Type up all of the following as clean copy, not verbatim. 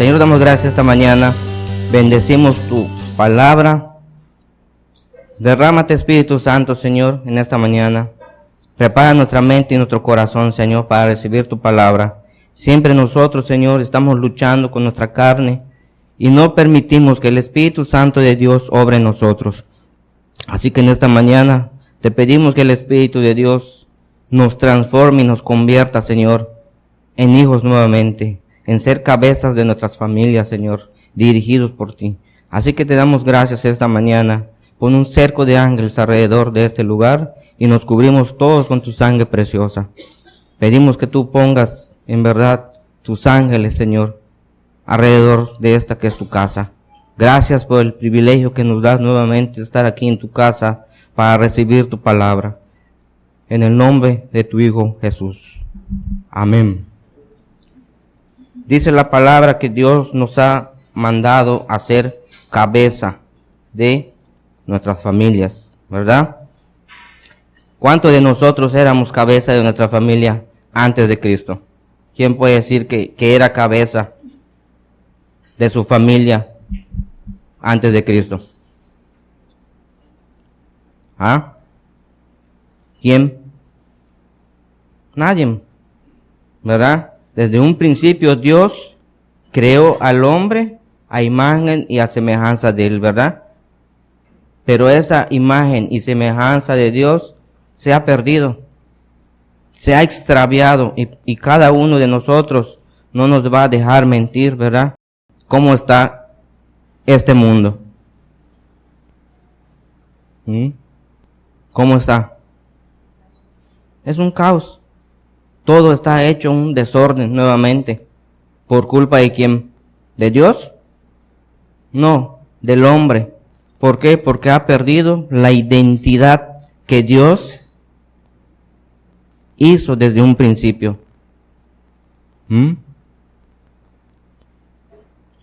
Señor, damos gracias esta mañana. Bendecimos tu palabra. Derrámate, Espíritu Santo, Señor, en esta mañana. Prepara nuestra mente y nuestro corazón, Señor, para recibir tu palabra. Siempre nosotros, Señor, estamos luchando con nuestra carne y no permitimos que el Espíritu Santo de Dios obre en nosotros. Así que en esta mañana te pedimos que el Espíritu de Dios nos transforme y nos convierta, Señor, en hijos nuevamente, en ser cabezas de nuestras familias, Señor, dirigidos por ti. Así que te damos gracias esta mañana. Pon un cerco de ángeles alrededor de este lugar y nos cubrimos todos con tu sangre preciosa. Pedimos que tú pongas, en verdad, tus ángeles, Señor, alrededor de esta que es tu casa. Gracias por el privilegio que nos das nuevamente de estar aquí en tu casa para recibir tu palabra. En el nombre de tu Hijo Jesús. Amén. Dice la palabra que Dios nos ha mandado a ser cabeza de nuestras familias, ¿verdad? ¿Cuántos de nosotros éramos cabeza de nuestra familia antes de Cristo? ¿Quién puede decir que era cabeza de su familia antes de Cristo? ¿Ah? ¿Quién? Nadie, ¿verdad? Desde un principio Dios creó al hombre a imagen y a semejanza de él, ¿verdad? Pero esa imagen y semejanza de Dios se ha perdido, se ha extraviado y cada uno de nosotros no nos va a dejar mentir, ¿verdad? ¿Cómo está este mundo? ¿Cómo está? Es un caos. Todo está hecho un desorden nuevamente. ¿Por culpa de quién? ¿De Dios? No, del hombre. ¿Por qué? Porque ha perdido la identidad que Dios hizo desde un principio.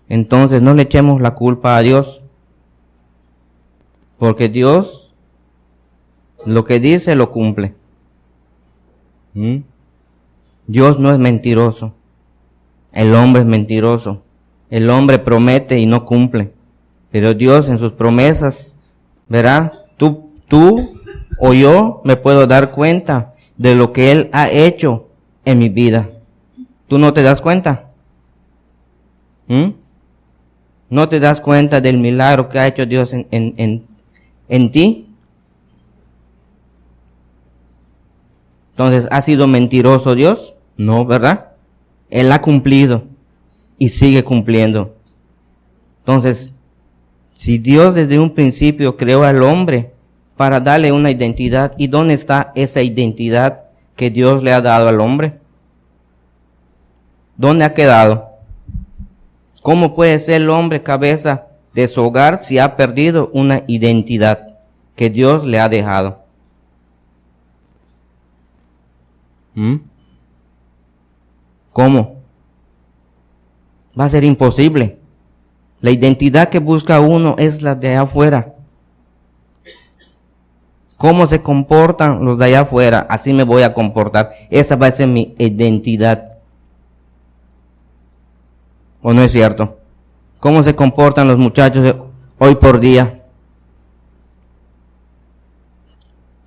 Entonces no le echemos la culpa a Dios, porque Dios lo que dice lo cumple. Dios no es mentiroso, el hombre es mentiroso, el hombre promete y no cumple, pero Dios en sus promesas, ¿verdad? Tú o yo me puedo dar cuenta de lo que Él ha hecho en mi vida. ¿Tú no te das cuenta? ¿No te das cuenta del milagro que ha hecho Dios en ti? Entonces, ¿ha sido mentiroso Dios? No, ¿verdad? Él ha cumplido y sigue cumpliendo. Entonces, si Dios desde un principio creó al hombre para darle una identidad, ¿y dónde está esa identidad que Dios le ha dado al hombre? ¿Dónde ha quedado? ¿Cómo puede ser el hombre cabeza de su hogar si ha perdido una identidad que Dios le ha dejado? ¿Cómo? Va a ser imposible. La identidad que busca uno es la de allá afuera. ¿Cómo se comportan los de allá afuera? Así me voy a comportar. Esa va a ser mi identidad. ¿O no es cierto? ¿Cómo se comportan los muchachos hoy por día?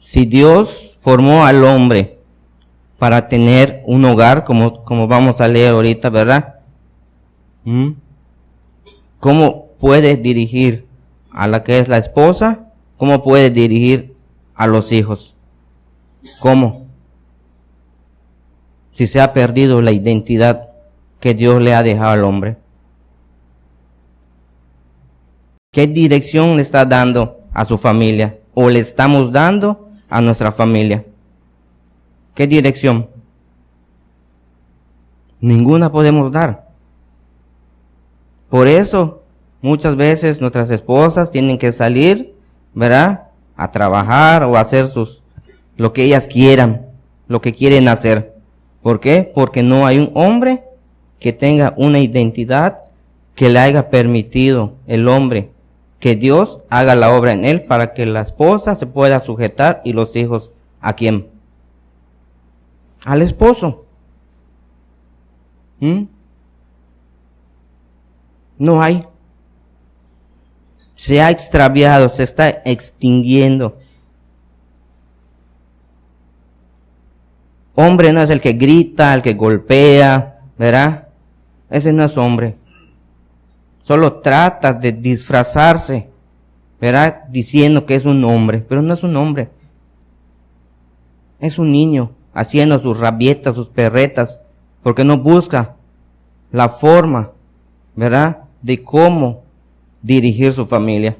Si Dios formó al hombre para tener un hogar, como vamos a leer ahorita, ¿verdad? ¿Cómo puede dirigir a la que es la esposa? ¿Cómo puede dirigir a los hijos? ¿Cómo? Si se ha perdido la identidad que Dios le ha dejado al hombre. ¿Qué dirección le está dando a su familia? ¿O le estamos dando a nuestra familia? ¿Qué dirección? Ninguna podemos dar. Por eso, muchas veces nuestras esposas tienen que salir, ¿verdad? A trabajar o a hacer lo que ellas quieran, lo que quieren hacer. ¿Por qué? Porque no hay un hombre que tenga una identidad que le haya permitido el hombre que Dios haga la obra en él para que la esposa se pueda sujetar y los hijos, ¿a quién? Al esposo. No hay. Se ha extraviado, se está extinguiendo. Hombre no es el que grita, el que golpea, ¿verdad? Ese no es hombre. Solo trata de disfrazarse, ¿verdad? Diciendo que es un hombre, pero no es un hombre. Es un niño haciendo sus rabietas, sus perretas, porque no busca la forma, ¿verdad?, de cómo dirigir su familia.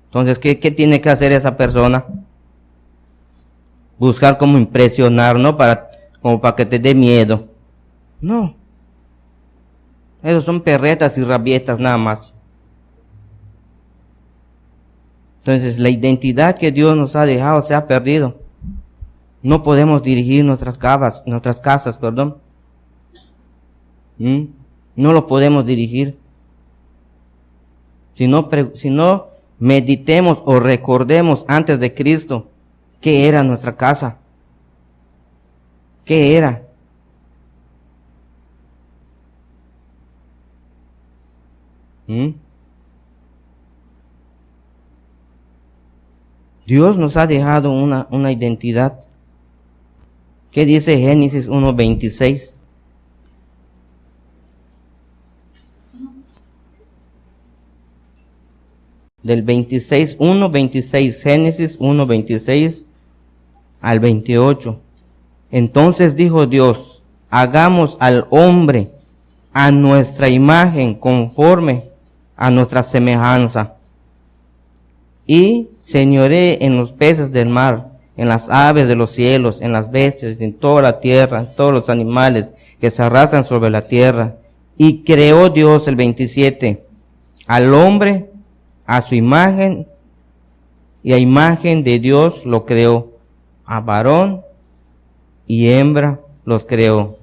Entonces, ¿qué tiene que hacer esa persona? Buscar cómo impresionar, ¿no? Como para que te dé miedo. No. Esos son perretas y rabietas nada más. Entonces, la identidad que Dios nos ha dejado se ha perdido. No podemos dirigir nuestras casas, No lo podemos dirigir. Si no meditemos o recordemos antes de Cristo, ¿qué era nuestra casa? ¿Qué era? Dios nos ha dejado una identidad. ¿Qué dice Génesis 1:26? Del 26, Génesis 1:26 al 28. Entonces dijo Dios, hagamos al hombre a nuestra imagen, conforme a nuestra semejanza, y señoree en los peces del mar, en las aves de los cielos, en las bestias, en toda la tierra, en todos los animales que se arrastran sobre la tierra. Y creó Dios, el 27, al hombre a su imagen, y a imagen de Dios lo creó, a varón y hembra los creó.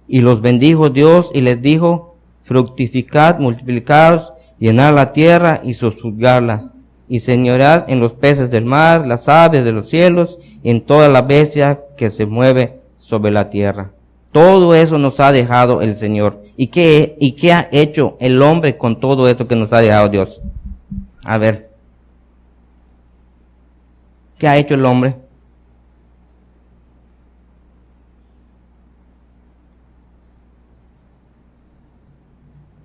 Y los bendijo Dios y les dijo, fructificad, multiplicaos, llenad la tierra y sojuzgadla, y señoread en los peces del mar, las aves de los cielos, y en toda la bestia que se mueve sobre la tierra. Todo eso nos ha dejado el Señor. ¿Y qué ha hecho el hombre con todo eso que nos ha dejado Dios? A ver, ¿qué ha hecho el hombre?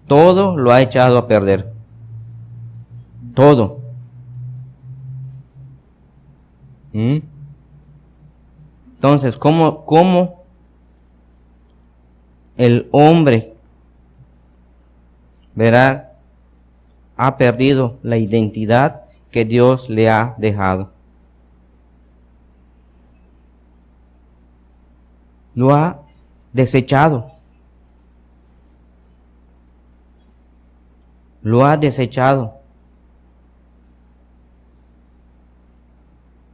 Todo lo ha echado a perder. Todo. Entonces, ¿cómo el hombre, verá, ha perdido la identidad que Dios le ha dejado? Lo ha desechado. Lo ha desechado.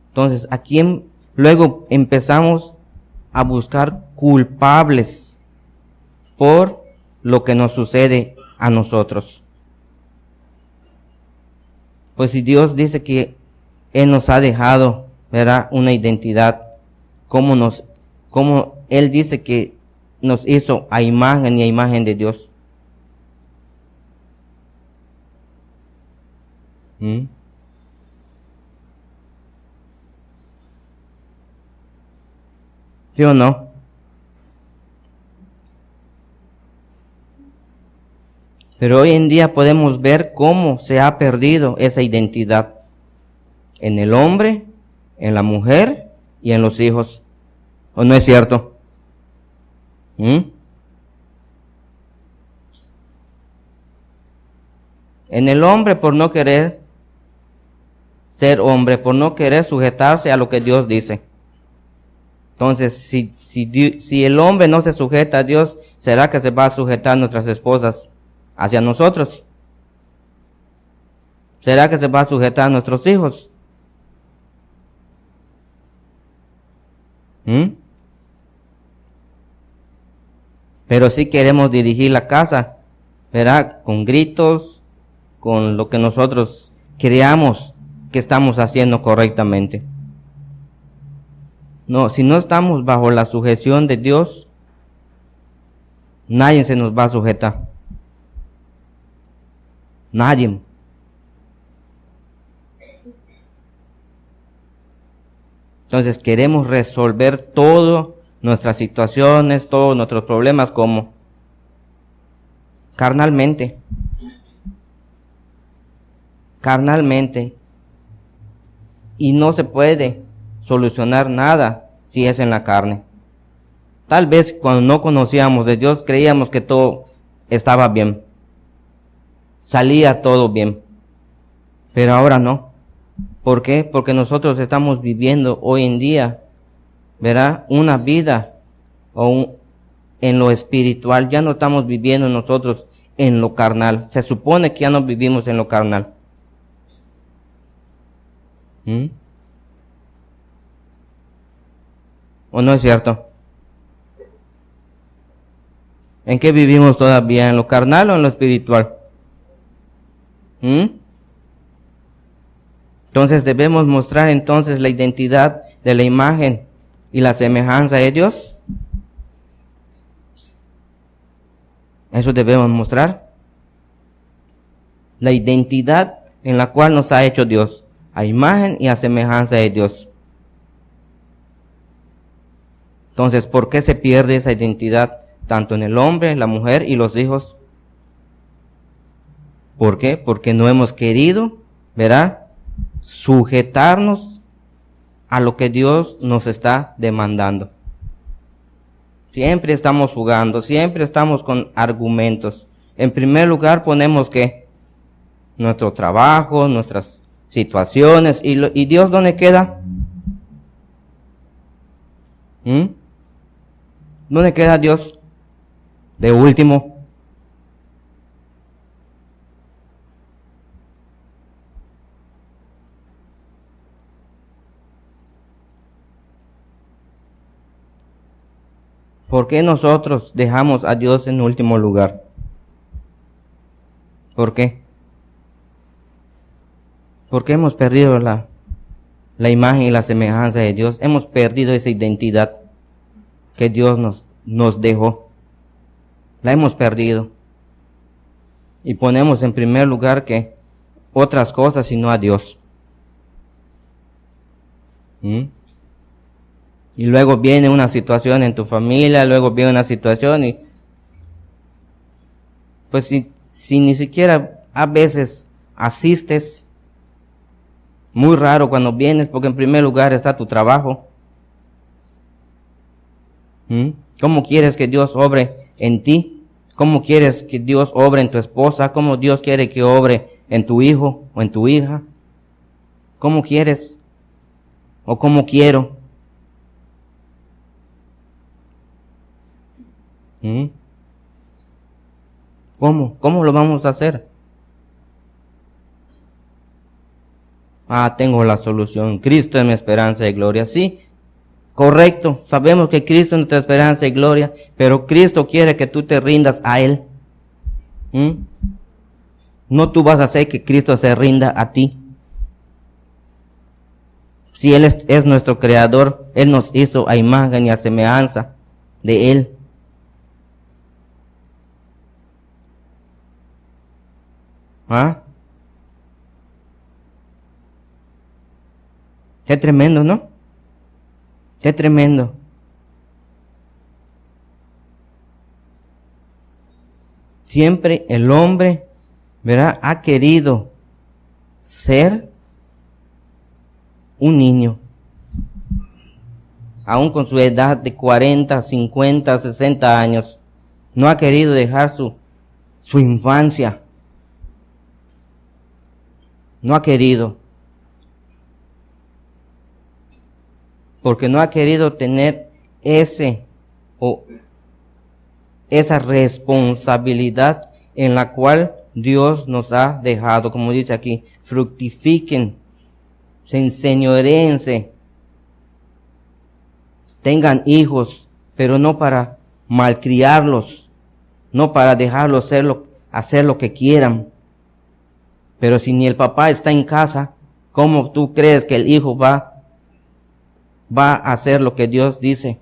Entonces, ¿a quién? Luego empezamos a buscar culpables por lo que nos sucede a nosotros. Pues si Dios dice que Él nos ha dejado, ¿verdad?, una identidad, como Él dice que nos hizo a imagen y a imagen de Dios. ¿Sí o no? Pero hoy en día podemos ver cómo se ha perdido esa identidad en el hombre, en la mujer y en los hijos. ¿O no es cierto? En el hombre, por no querer ser hombre, por no querer sujetarse a lo que Dios dice. Entonces, si el hombre no se sujeta a Dios, ¿será que se va a sujetar nuestras esposas hacia nosotros? ¿Será que se va a sujetar a nuestros hijos? Pero si queremos dirigir la casa, ¿verdad?, con gritos, con lo que nosotros creamos que estamos haciendo correctamente. No, si no estamos bajo la sujeción de Dios, nadie se nos va a sujetar. Nadie. Entonces queremos resolver todas nuestras situaciones, todos nuestros problemas como carnalmente. Carnalmente. Y no se puede solucionar nada si es en la carne. Tal vez cuando no conocíamos de Dios creíamos que todo estaba bien. Salía todo bien. Pero ahora no. ¿Por qué? Porque nosotros estamos viviendo hoy en día, ¿verdad? Una vida en lo espiritual. Ya no estamos viviendo nosotros en lo carnal. Se supone que ya no vivimos en lo carnal. ¿O no es cierto? ¿En qué vivimos todavía? ¿En lo carnal o en lo espiritual? Entonces debemos mostrar entonces la identidad de la imagen y la semejanza de Dios. Eso debemos mostrar. La identidad en la cual nos ha hecho Dios, a imagen y a semejanza de Dios. Entonces, ¿por qué se pierde esa identidad tanto en el hombre, la mujer y los hijos? ¿Por qué? Porque no hemos querido, ¿verdad?, sujetarnos a lo que Dios nos está demandando. Siempre estamos jugando, siempre estamos con argumentos. En primer lugar ponemos que nuestro trabajo, nuestras situaciones, y Dios, ¿dónde queda? ¿Dónde queda Dios? De último. ¿Por qué nosotros dejamos a Dios en último lugar? ¿Por qué? Porque hemos perdido la imagen y la semejanza de Dios. Hemos perdido esa identidad que Dios nos dejó. La hemos perdido. Y ponemos en primer lugar que otras cosas y no a Dios. Y luego viene una situación en tu familia, luego viene una situación y pues si ni siquiera a veces asistes, muy raro cuando vienes porque en primer lugar está tu trabajo. ¿Cómo quieres que Dios obre en ti? ¿Cómo quieres que Dios obre en tu esposa? ¿Cómo Dios quiere que obre en tu hijo o en tu hija? ¿Cómo quieres? ¿O cómo quiero? ¿Cómo lo vamos a hacer? Tengo la solución. Cristo es mi esperanza y gloria. Sí, correcto. Sabemos que Cristo es nuestra esperanza y gloria, pero Cristo quiere que tú te rindas a Él. No tú vas a hacer que Cristo se rinda a ti. Si Él es nuestro creador, Él nos hizo a imagen y a semejanza de Él. Qué tremendo, ¿no? Qué tremendo. Siempre el hombre, ¿verdad?, ha querido ser un niño. Aún con su edad de 40, 50, 60 años. No ha querido dejar su infancia. No ha querido. Porque no ha querido tener esa responsabilidad en la cual Dios nos ha dejado. Como dice aquí, fructifiquen, se enseñoréense, tengan hijos, pero no para malcriarlos, no para dejarlos hacer lo que quieran. Pero si ni el papá está en casa, ¿cómo tú crees que el hijo va a hacer lo que Dios dice?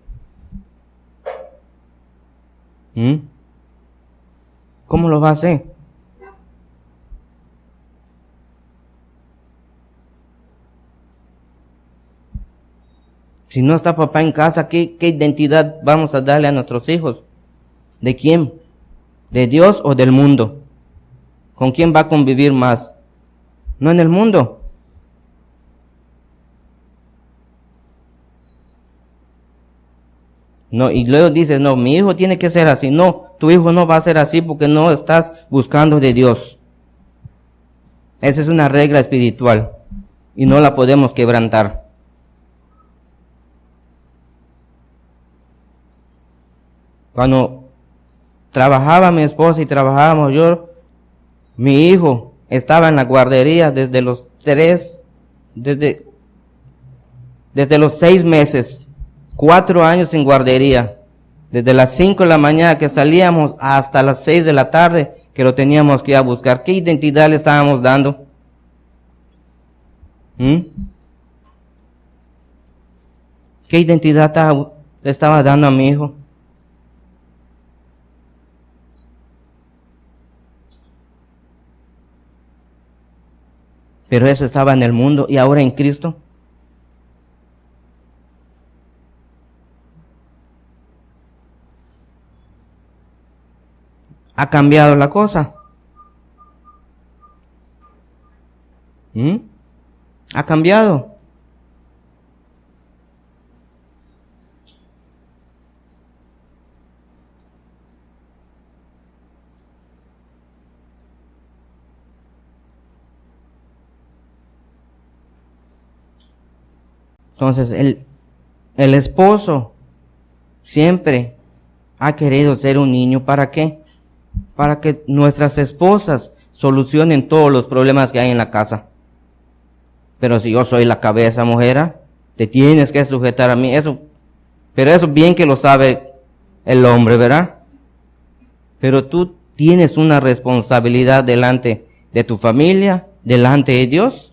¿Cómo lo va a hacer? Si no está papá en casa, ¿qué identidad vamos a darle a nuestros hijos? ¿De quién? ¿De Dios o del mundo? ¿Con quién va a convivir más? No en el mundo. No, y luego dices, no, mi hijo tiene que ser así. No, tu hijo no va a ser así porque no estás buscando de Dios. Esa es una regla espiritual y no la podemos quebrantar. Cuando trabajaba mi esposa y trabajábamos yo, mi hijo estaba en la guardería desde los 6 meses, 4 años en guardería, desde las 5 de la mañana que salíamos hasta las 6 de la tarde que lo teníamos que ir a buscar. ¿Qué identidad le estábamos dando? ¿Qué identidad le estaba dando a mi hijo? Pero eso estaba en el mundo y ahora en Cristo. ¿Ha cambiado la cosa? ¿Ha cambiado? Entonces, el esposo siempre ha querido ser un niño. ¿Para qué? Para que nuestras esposas solucionen todos los problemas que hay en la casa. Pero si yo soy la cabeza, mujer, te tienes que sujetar a mí. Pero eso bien que lo sabe el hombre, ¿verdad? Pero tú tienes una responsabilidad delante de tu familia, delante de Dios.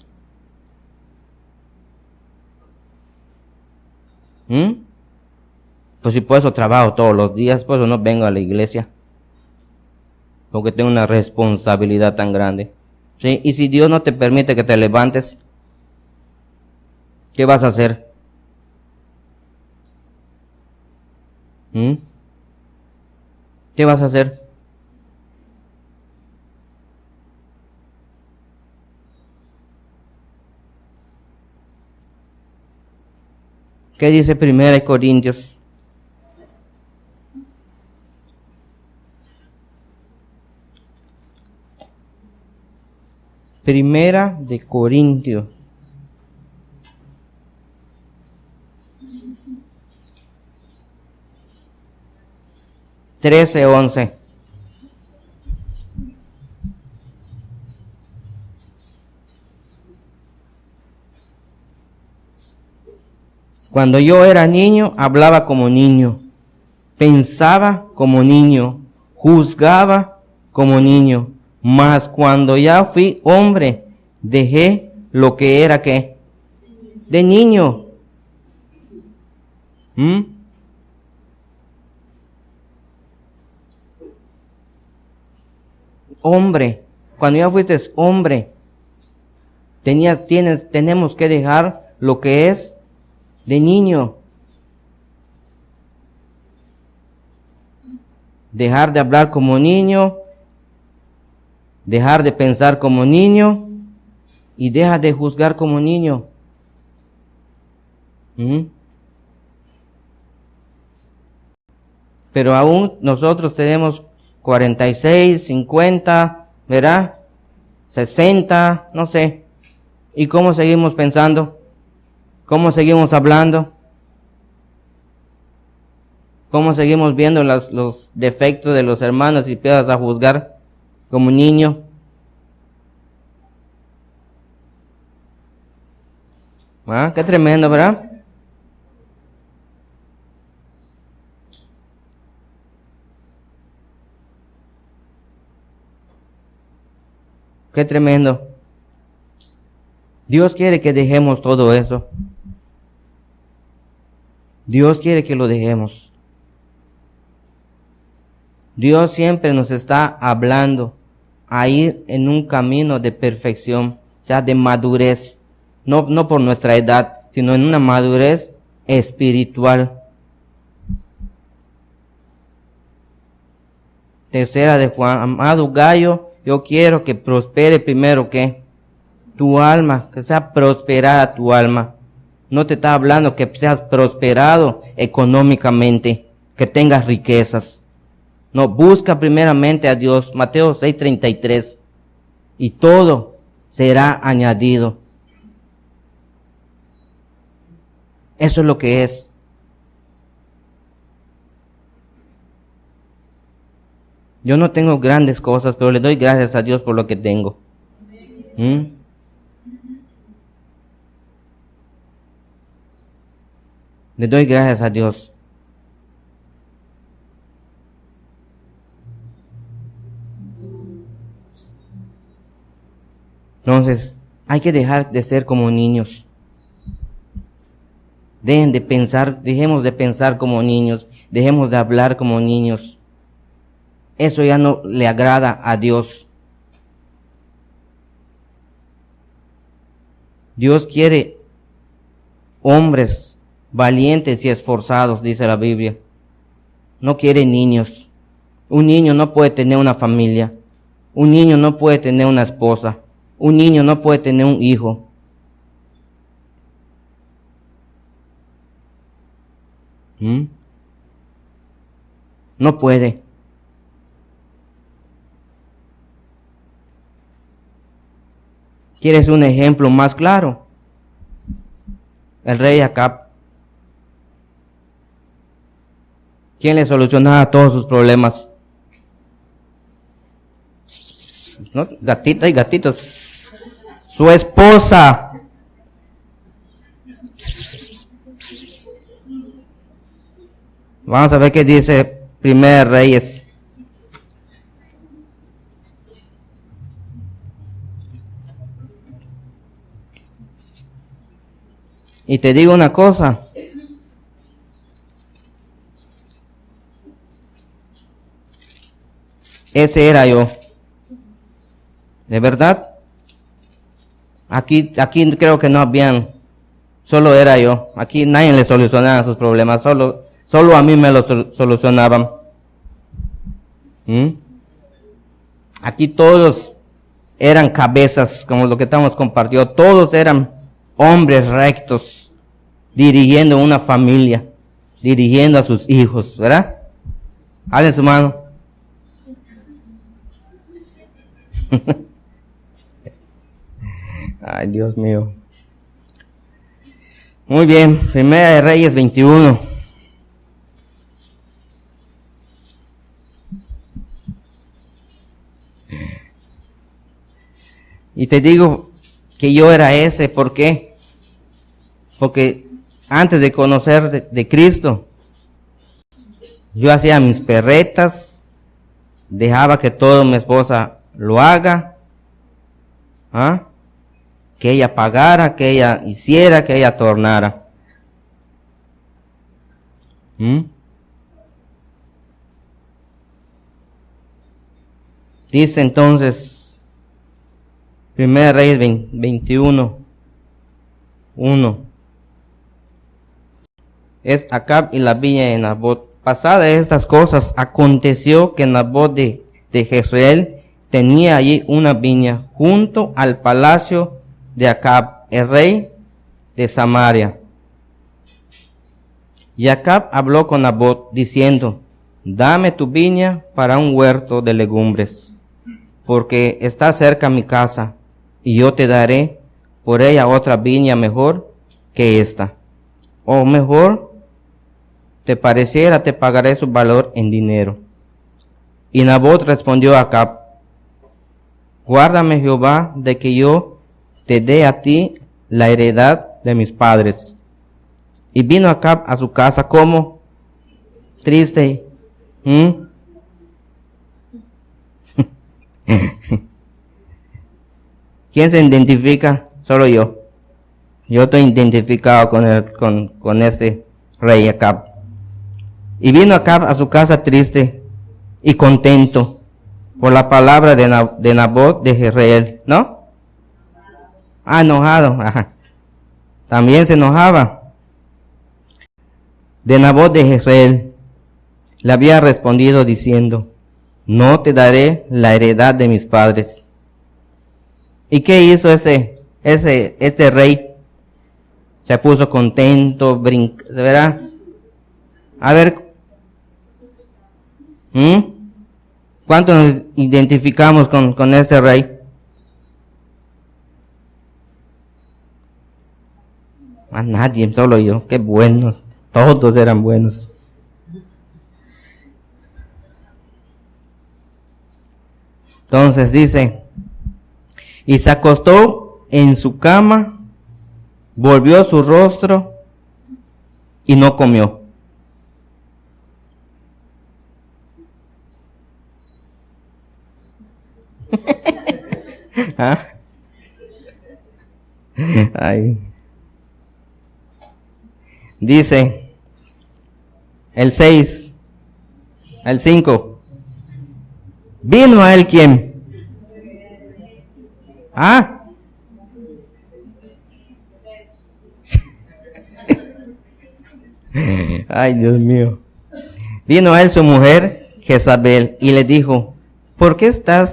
Pues si por eso trabajo todos los días, por eso no vengo a la iglesia. Porque tengo una responsabilidad tan grande. ¿Sí? Y si Dios no te permite que te levantes, ¿qué vas a hacer? ¿Qué vas a hacer? ¿Qué dice 1 Corintios? Primera de Corintios. Trece, 11. Cuando yo era niño, hablaba como niño, pensaba como niño, juzgaba como niño, mas cuando ya fui hombre, dejé lo que era ¿qué? De niño. Hombre, cuando ya fuiste hombre, tenemos que dejar lo que es de niño. Dejar de hablar como niño, dejar de pensar como niño y deja de juzgar como niño. Pero aún nosotros tenemos 46, 50, ¿verdad? 60, no sé. ¿Y cómo seguimos pensando? ¿Cómo seguimos hablando? ¿Cómo seguimos viendo los defectos de los hermanos y empiezas a juzgar como niño? Qué tremendo, ¿verdad? Qué tremendo. Dios quiere que dejemos todo eso. Dios quiere que lo dejemos. Dios siempre nos está hablando a ir en un camino de perfección, o sea, de madurez. No por nuestra edad, sino en una madurez espiritual. Tercera de Juan, amado Gallo, yo quiero que prospere primero que tu alma, que sea prosperada tu alma. No te está hablando que seas prosperado económicamente, que tengas riquezas. No, busca primeramente a Dios, Mateo 6:33, y todo será añadido. Eso es lo que es. Yo no tengo grandes cosas, pero le doy gracias a Dios por lo que tengo. Le doy gracias a Dios. Entonces, hay que dejar de ser como niños. Dejemos de pensar como niños, dejemos de hablar como niños. Eso ya no le agrada a Dios. Dios quiere hombres valientes y esforzados, dice la Biblia. No quiere niños. Un niño no puede tener una familia. Un niño no puede tener una esposa. Un niño no puede tener un hijo. No puede. ¿Quieres un ejemplo más claro? El rey Acab. ¿Quién le solucionaba todos sus problemas? ¿No? Gatita y gatitos. Su esposa. Vamos a ver qué dice 1 Reyes. Y te digo una cosa. Ese era yo. ¿De verdad? Aquí creo que no habían. Solo era yo. Aquí nadie le solucionaba sus problemas. Solo a mí me lo solucionaban. Aquí todos eran cabezas, como lo que estamos compartiendo. Todos eran hombres rectos, dirigiendo una familia, dirigiendo a sus hijos, ¿verdad? Allen su mano. Ay, Dios mío. Muy bien, 1 de Reyes 21. Y te digo que yo era ese, ¿por qué? Porque antes de conocer de Cristo, yo hacía mis perretas, dejaba que todo mi esposa lo haga, que ella pagara, que ella hiciera, que ella tornara. Dice entonces, 1 Reyes 21, 1. Es Acab y la viña de Nabot. Pasadas estas cosas, aconteció que Nabot de Jezreel tenía allí una viña junto al palacio de Acab, el rey de Samaria. Y Acab habló con Nabot diciendo: dame tu viña para un huerto de legumbres, porque está cerca mi casa, y yo te daré por ella otra viña mejor que esta. O mejor te pareciera, te pagaré su valor en dinero. Y Nabot respondió a Acab: guárdame Jehová de que yo te dé a ti la heredad de mis padres. Y vino Acab a su casa como triste. ¿Quién se identifica? Solo yo. Yo estoy identificado con este rey Acab. Y vino Acab a su casa triste y contento por la palabra de Nabot de Jezreel, ¿no? Enojado. También se enojaba. de Nabot de Jezreel le había respondido diciendo: no te daré la heredad de mis padres. ¿Y qué hizo este rey? Se puso contento, ¿verdad? A ver, ¿cuánto nos identificamos con este rey? A nadie, solo yo. Qué buenos, todos eran buenos. Entonces dice, y se acostó en su cama, volvió su rostro y no comió. ¿Ah? Ay. Dice el 6, el 5. Vino a él ¿quién? ¿Ah? Ay, Dios mío. Vino a él su mujer Jezabel y le dijo: ¿por qué está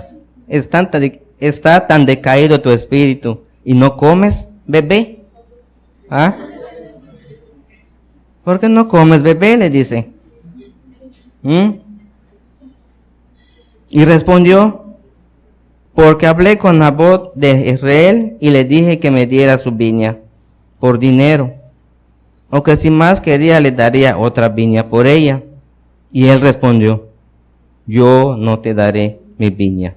tan decaído tu espíritu y no comes, bebé? ¿Ah? ¿Por qué no comes, bebé? Le dice. Y respondió: porque hablé con Nabot de Israel y le dije que me diera su viña por dinero, o que si más quería le daría otra viña por ella. Y él respondió: yo no te daré mi viña.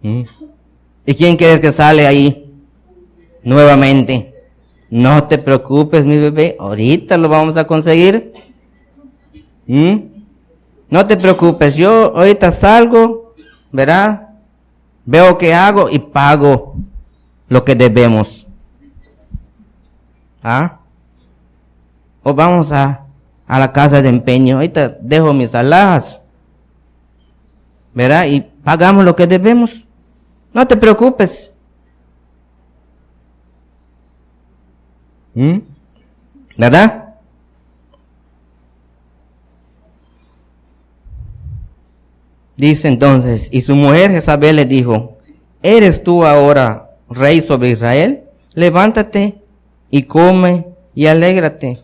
¿Y quién crees que sale ahí? Nuevamente: no te preocupes, mi bebé, ahorita lo vamos a conseguir. No te preocupes, yo ahorita salgo, ¿verdad? Veo qué hago y pago lo que debemos. ¿Ah? O vamos a la casa de empeño, ahorita dejo mis alhajas, ¿verdad? Y pagamos lo que debemos. No te preocupes. ¿Verdad? Dice entonces, y su mujer Jezabel le dijo: ¿eres tú ahora rey sobre Israel? Levántate y come y alégrate.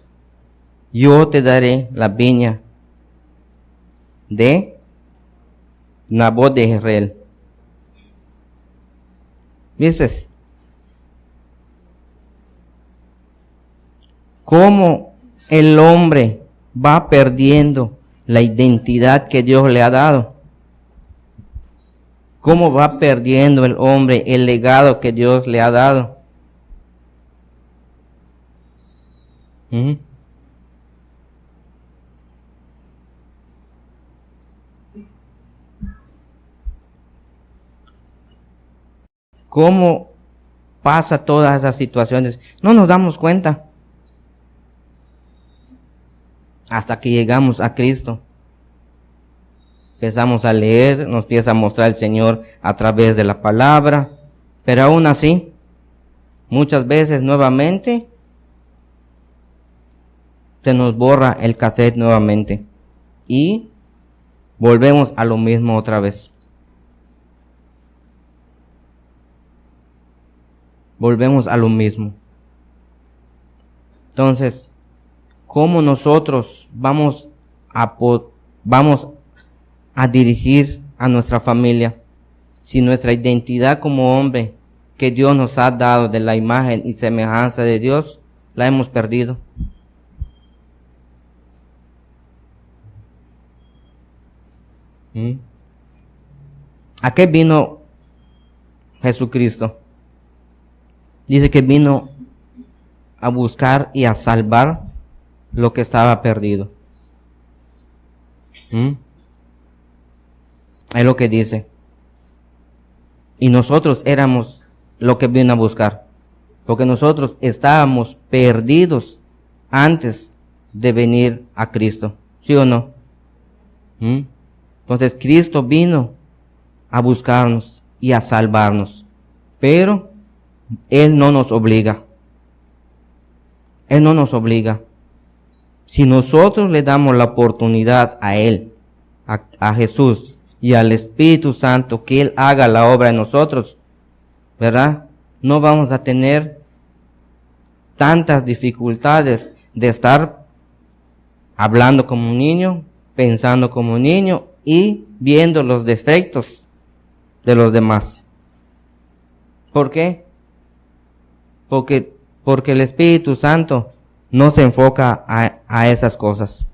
Yo te daré la viña de Nabot de Jezreel. ¿Dices? ¿Cómo el hombre va perdiendo la identidad que Dios le ha dado? ¿Cómo va perdiendo el hombre el legado que Dios le ha dado? ¿Cómo pasa todas esas situaciones? No nos damos cuenta hasta que llegamos a Cristo. Empezamos a leer, nos empieza a mostrar el Señor a través de la palabra, pero aún así, muchas veces nuevamente, se nos borra el cassette nuevamente y volvemos a lo mismo otra vez. Volvemos a lo mismo. Entonces, ¿cómo nosotros vamos a dirigir a nuestra familia si nuestra identidad como hombre que Dios nos ha dado de la imagen y semejanza de Dios la hemos perdido? ¿A qué vino Jesucristo? Dice que vino a buscar y a salvar lo que estaba perdido. Es lo que dice. Y nosotros éramos lo que vino a buscar, porque nosotros estábamos perdidos antes de venir a Cristo. ¿Sí o no? Entonces Cristo vino a buscarnos y a salvarnos, pero Él no nos obliga. Él no nos obliga. Si nosotros le damos la oportunidad a Él, a Jesús y al Espíritu Santo, que Él haga la obra en nosotros, ¿verdad? No vamos a tener tantas dificultades de estar hablando como un niño, pensando como un niño y viendo los defectos de los demás. ¿Por qué? Porque el Espíritu Santo no se enfoca a esas cosas.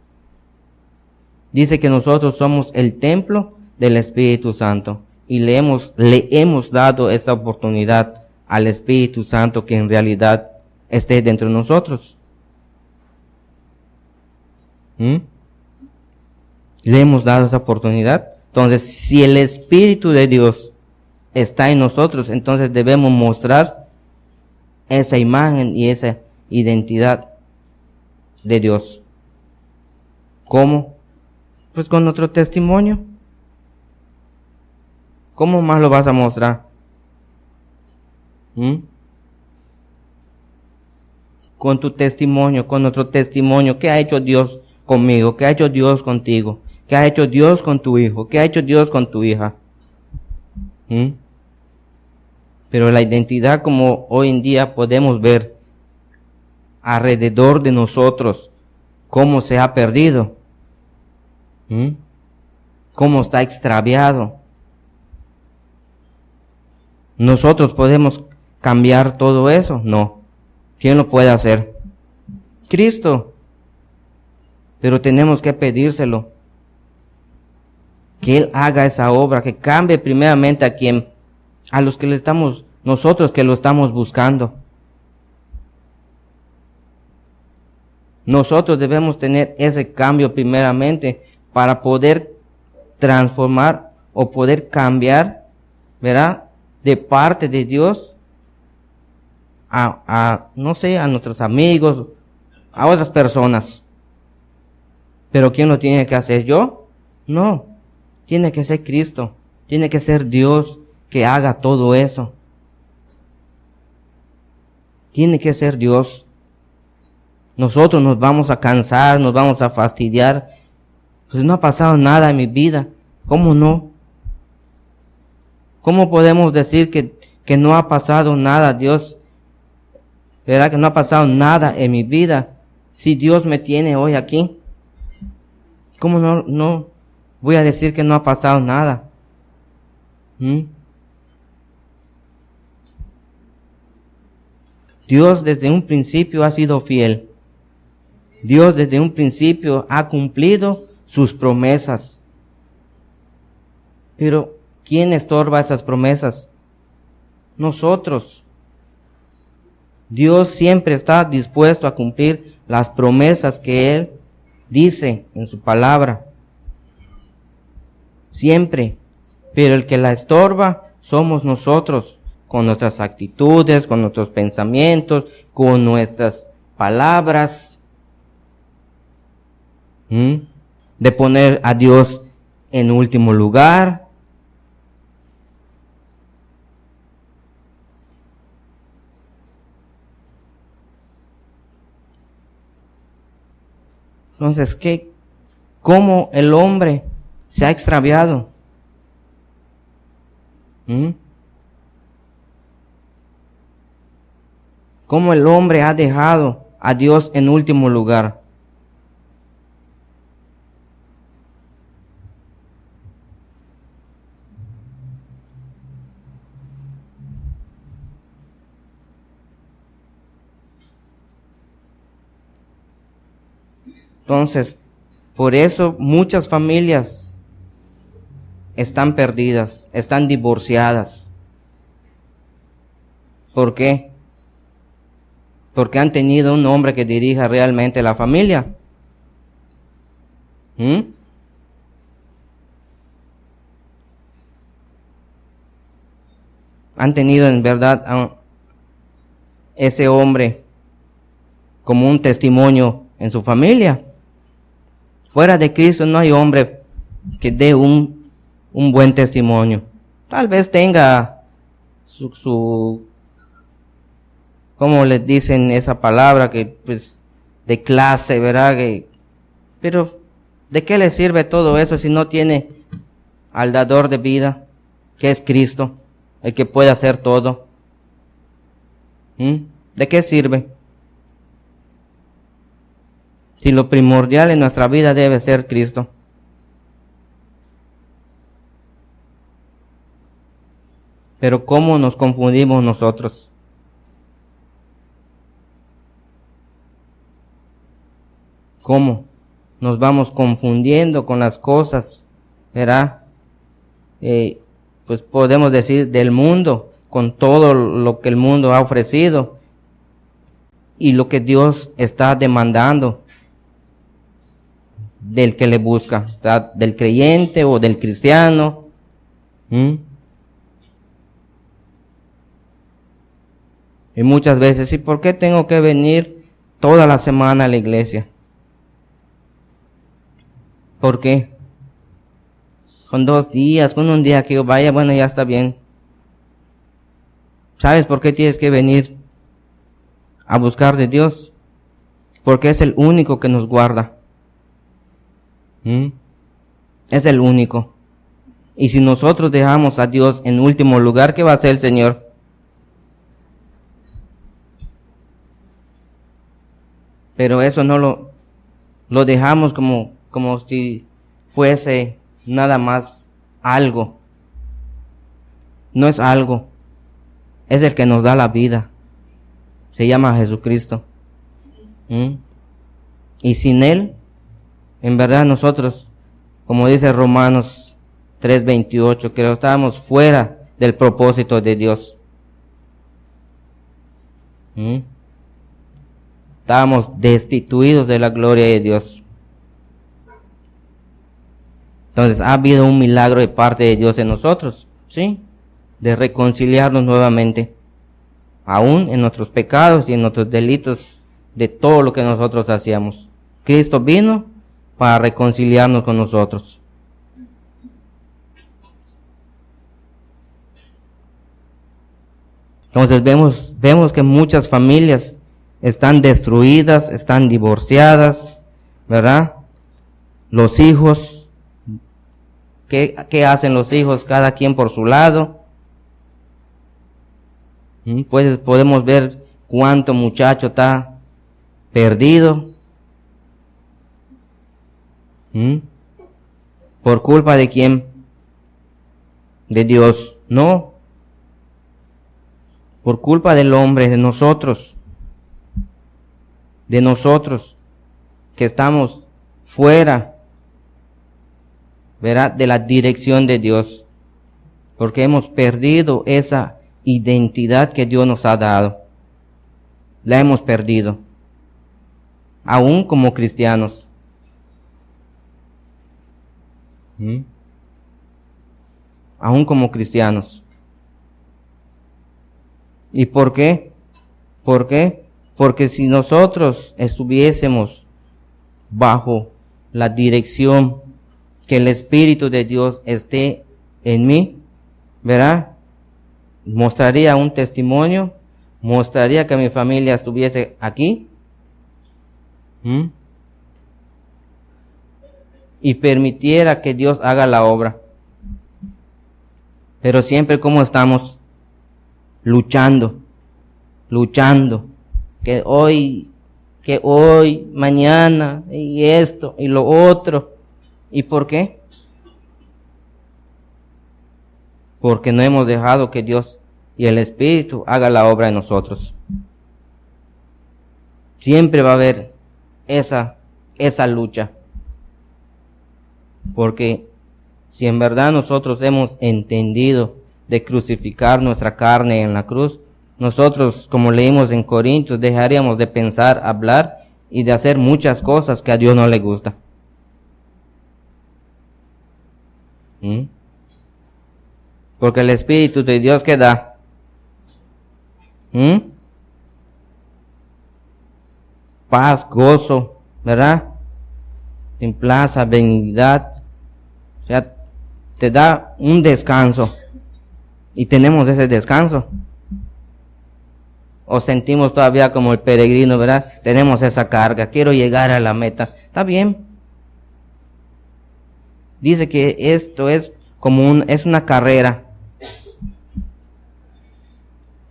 Dice que nosotros somos el templo del Espíritu Santo y le hemos dado esta oportunidad al Espíritu Santo que en realidad esté dentro de nosotros. Le hemos dado esa oportunidad. Entonces, si el Espíritu de Dios está en nosotros, entonces debemos mostrar esa imagen y esa identidad de Dios. ¿Cómo? Pues con nuestro testimonio. ¿Cómo más lo vas a mostrar? Con tu testimonio, con nuestro testimonio. ¿Qué ha hecho Dios conmigo? ¿Qué ha hecho Dios contigo? ¿Qué ha hecho Dios con tu hijo? ¿Qué ha hecho Dios con tu hija? Pero la identidad, como hoy en día podemos ver alrededor de nosotros, cómo se ha perdido, cómo está extraviado. ¿Nosotros podemos cambiar todo eso? No. ¿Quién lo puede hacer? Cristo. Pero tenemos que pedírselo. Que Él haga esa obra, que cambie primeramente a los que nosotros que lo estamos buscando. Nosotros debemos tener ese cambio primeramente para poder transformar o poder cambiar, ¿verdad? De parte de Dios no sé, a nuestros amigos, a otras personas. ¿Pero quién lo tiene que hacer? ¿Yo? No. Tiene que ser Cristo. Tiene que ser Dios que haga todo eso. Tiene que ser Dios. Nosotros nos vamos a cansar, nos vamos a fastidiar. Pues no ha pasado nada en mi vida. ¿Cómo no? ¿Cómo podemos decir que no ha pasado nada, Dios? ¿Verdad que no ha pasado nada en mi vida? Si Dios me tiene hoy aquí. ¿Cómo no voy a decir que no ha pasado nada? Dios desde un principio ha sido fiel. Dios desde un principio ha cumplido sus promesas. Pero ¿quién estorba esas promesas? Nosotros. Dios siempre está dispuesto a cumplir las promesas que Él dice en su palabra. Siempre. Pero el que la estorba somos nosotros, con nuestras actitudes, con nuestros pensamientos, con nuestras palabras. De poner a Dios en último lugar. Entonces, ¿cómo el hombre se ha extraviado? ¿Cómo el hombre ha dejado a Dios en último lugar? Entonces, por eso muchas familias están perdidas, están divorciadas. ¿Por qué? Porque han tenido un hombre que dirija realmente la familia. Han tenido en verdad a ese hombre como un testimonio en su familia. Fuera de Cristo no hay hombre que dé un buen testimonio. Tal vez tenga su ¿cómo le dicen esa palabra? Que pues de clase, ¿verdad? Pero, ¿de qué le sirve todo eso si no tiene al dador de vida, que es Cristo, el que puede hacer todo? ¿De qué sirve? Si lo primordial en nuestra vida debe ser Cristo. Pero ¿cómo nos confundimos nosotros? ¿Cómo nos vamos confundiendo con las cosas, ¿verdad? Pues podemos decir del mundo, con todo lo que el mundo ha ofrecido y lo que Dios está demandando del que le busca, ¿verdad? Del creyente o del cristiano. Y muchas veces, ¿y por qué tengo que venir toda la semana a la iglesia? ¿Por qué? Con 2 días, con un día que yo vaya, bueno, ya está bien. ¿Sabes por qué tienes que venir a buscar de Dios? Porque es el único que nos guarda. Es el único. Y si nosotros dejamos a Dios en último lugar, ¿qué va a hacer el Señor? Pero eso no lo dejamos como si fuese nada más algo. No es algo. Es el que nos da la vida. Se llama Jesucristo. Y sin Él, en verdad nosotros, como dice Romanos 3:28, que estábamos fuera del propósito de Dios. Estábamos destituidos de la gloria de Dios. Entonces ha habido un milagro de parte de Dios en nosotros, ¿sí? De reconciliarnos nuevamente, aún en nuestros pecados y en nuestros delitos, de todo lo que nosotros hacíamos. Cristo vino para reconciliarnos con nosotros. Entonces vemos que muchas familias están destruidas, están divorciadas, ¿verdad? Los hijos, ¿qué hacen los hijos? Cada quien por su lado. Pues podemos ver cuánto muchacho está perdido. ¿Por culpa de quién? De Dios. No. Por culpa del hombre, de nosotros. De nosotros, que estamos fuera, ¿verdad?, de la dirección de Dios. Porque hemos perdido esa identidad que Dios nos ha dado. La hemos perdido. Aún como cristianos. Aún como cristianos. ¿Y por qué? ¿Por qué? Porque si nosotros estuviésemos bajo la dirección, que el Espíritu de Dios esté en mí, ¿verdad? Mostraría un testimonio, mostraría que mi familia estuviese aquí, y permitiera que Dios haga la obra. Pero siempre como estamos luchando, que hoy, mañana, y esto, y lo otro. ¿Y por qué? Porque no hemos dejado que Dios y el Espíritu haga la obra en nosotros. Siempre va a haber esa lucha. Porque si en verdad nosotros hemos entendido de crucificar nuestra carne en la cruz, nosotros, como leímos en Corintios, dejaríamos de pensar, hablar y de hacer muchas cosas que a Dios no le gusta. Porque el Espíritu de Dios, ¿qué da? Paz, gozo, ¿verdad? Templanza, benignidad. O sea, te da un descanso. Y tenemos ese descanso. o sentimos todavía como el peregrino, ¿verdad? Tenemos esa carga, quiero llegar a la meta. Está bien. Dice que esto es como es una carrera.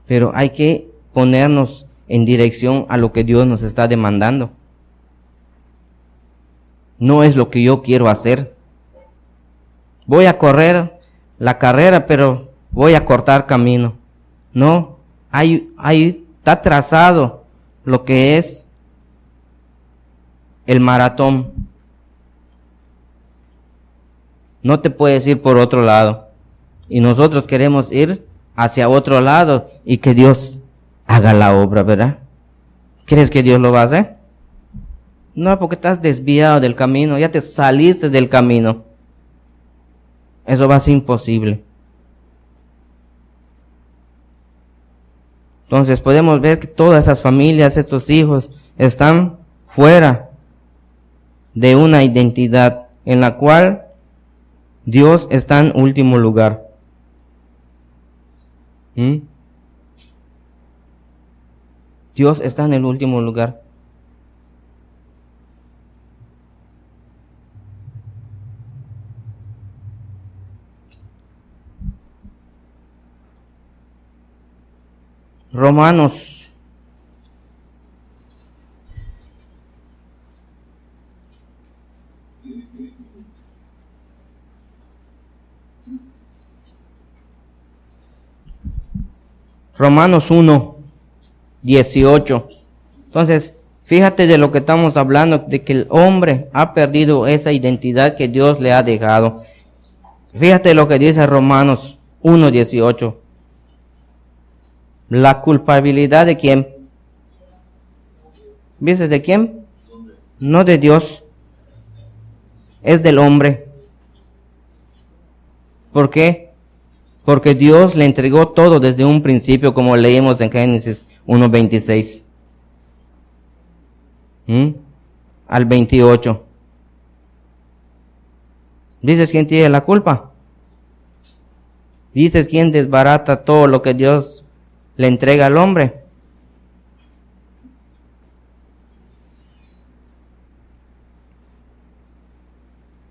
Pero hay que ponernos en dirección a lo que Dios nos está demandando. No es lo que yo quiero hacer. Voy a correr la carrera, pero voy a cortar camino. No, está trazado lo que es el maratón. No te puedes ir por otro lado. Y nosotros queremos ir hacia otro lado y que Dios haga la obra, ¿verdad? ¿Crees que Dios lo va a hacer? No, porque estás desviado del camino, ya te saliste del camino. Eso va a ser imposible. Entonces podemos ver que todas esas familias, estos hijos, están fuera de una identidad en la cual Dios está en último lugar. Dios está en el último lugar. Romanos Romanos 1, 18. Entonces, fíjate de lo que estamos hablando, de que el hombre ha perdido esa identidad que Dios le ha dejado. Fíjate lo que dice Romanos 1, 18. La culpabilidad de quién. ¿Viste de quién? No de Dios. Es del hombre. ¿Por qué? Porque Dios le entregó todo desde un principio, como leímos en Génesis 1:26 al 28. ¿Dices quién tiene la culpa? ¿Dices quién desbarata todo lo que Dios le entrega al hombre?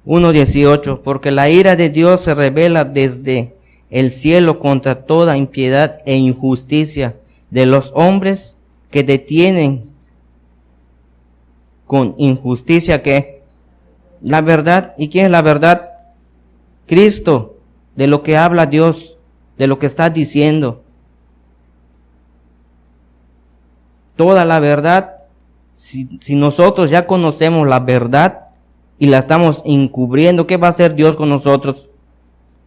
(1:18) Porque la ira de Dios se revela desde el cielo contra toda impiedad e injusticia de los hombres que detienen con injusticia que la verdad. ¿Y quién es la verdad? Cristo, de lo que habla Dios, de lo que está diciendo. Toda la verdad, si nosotros ya conocemos la verdad y la estamos encubriendo, ¿qué va a hacer Dios con nosotros?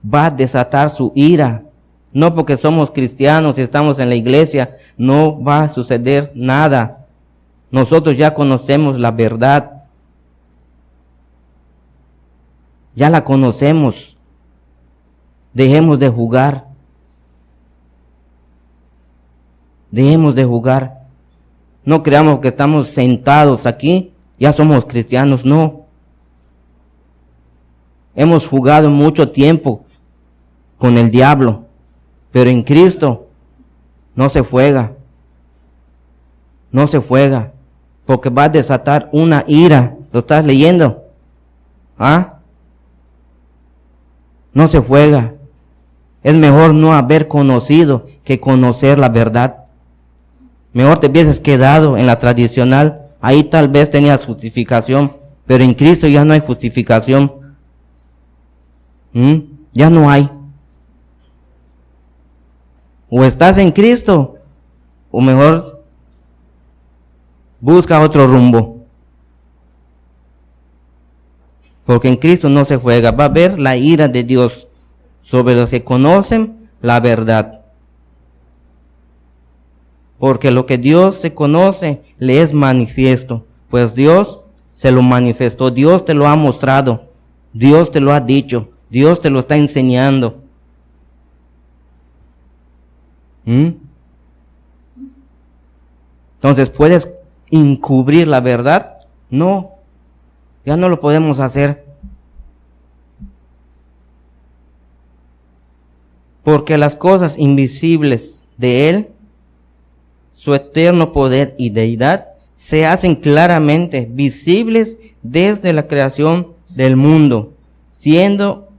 Va a desatar su ira. No porque somos cristianos y estamos en la iglesia, no va a suceder nada. Nosotros ya conocemos la verdad. Ya la conocemos. Dejemos de jugar. Dejemos de jugar. No creamos que estamos sentados aquí, ya somos cristianos, no. Hemos jugado mucho tiempo con el diablo, pero en Cristo no se juega. No se juega, porque va a desatar una ira. ¿Lo estás leyendo? ¿Ah? No se juega. Es mejor no haber conocido que conocer la verdad. Mejor te hubieses quedado en la tradicional. Ahí tal vez tenías justificación, pero en Cristo ya no hay justificación. Ya no hay. O estás en Cristo, o mejor busca otro rumbo. Porque en Cristo no se juega. Va a haber la ira de Dios sobre los que conocen la verdad. Porque lo que Dios se conoce le es manifiesto. Pues Dios se lo manifestó. Dios te lo ha mostrado. Dios te lo ha dicho. Dios te lo está enseñando. Entonces, ¿puedes encubrir la verdad? No, ya no lo podemos hacer. Porque las cosas invisibles de Él, su eterno poder y deidad se hacen claramente visibles desde la creación del mundo, siendo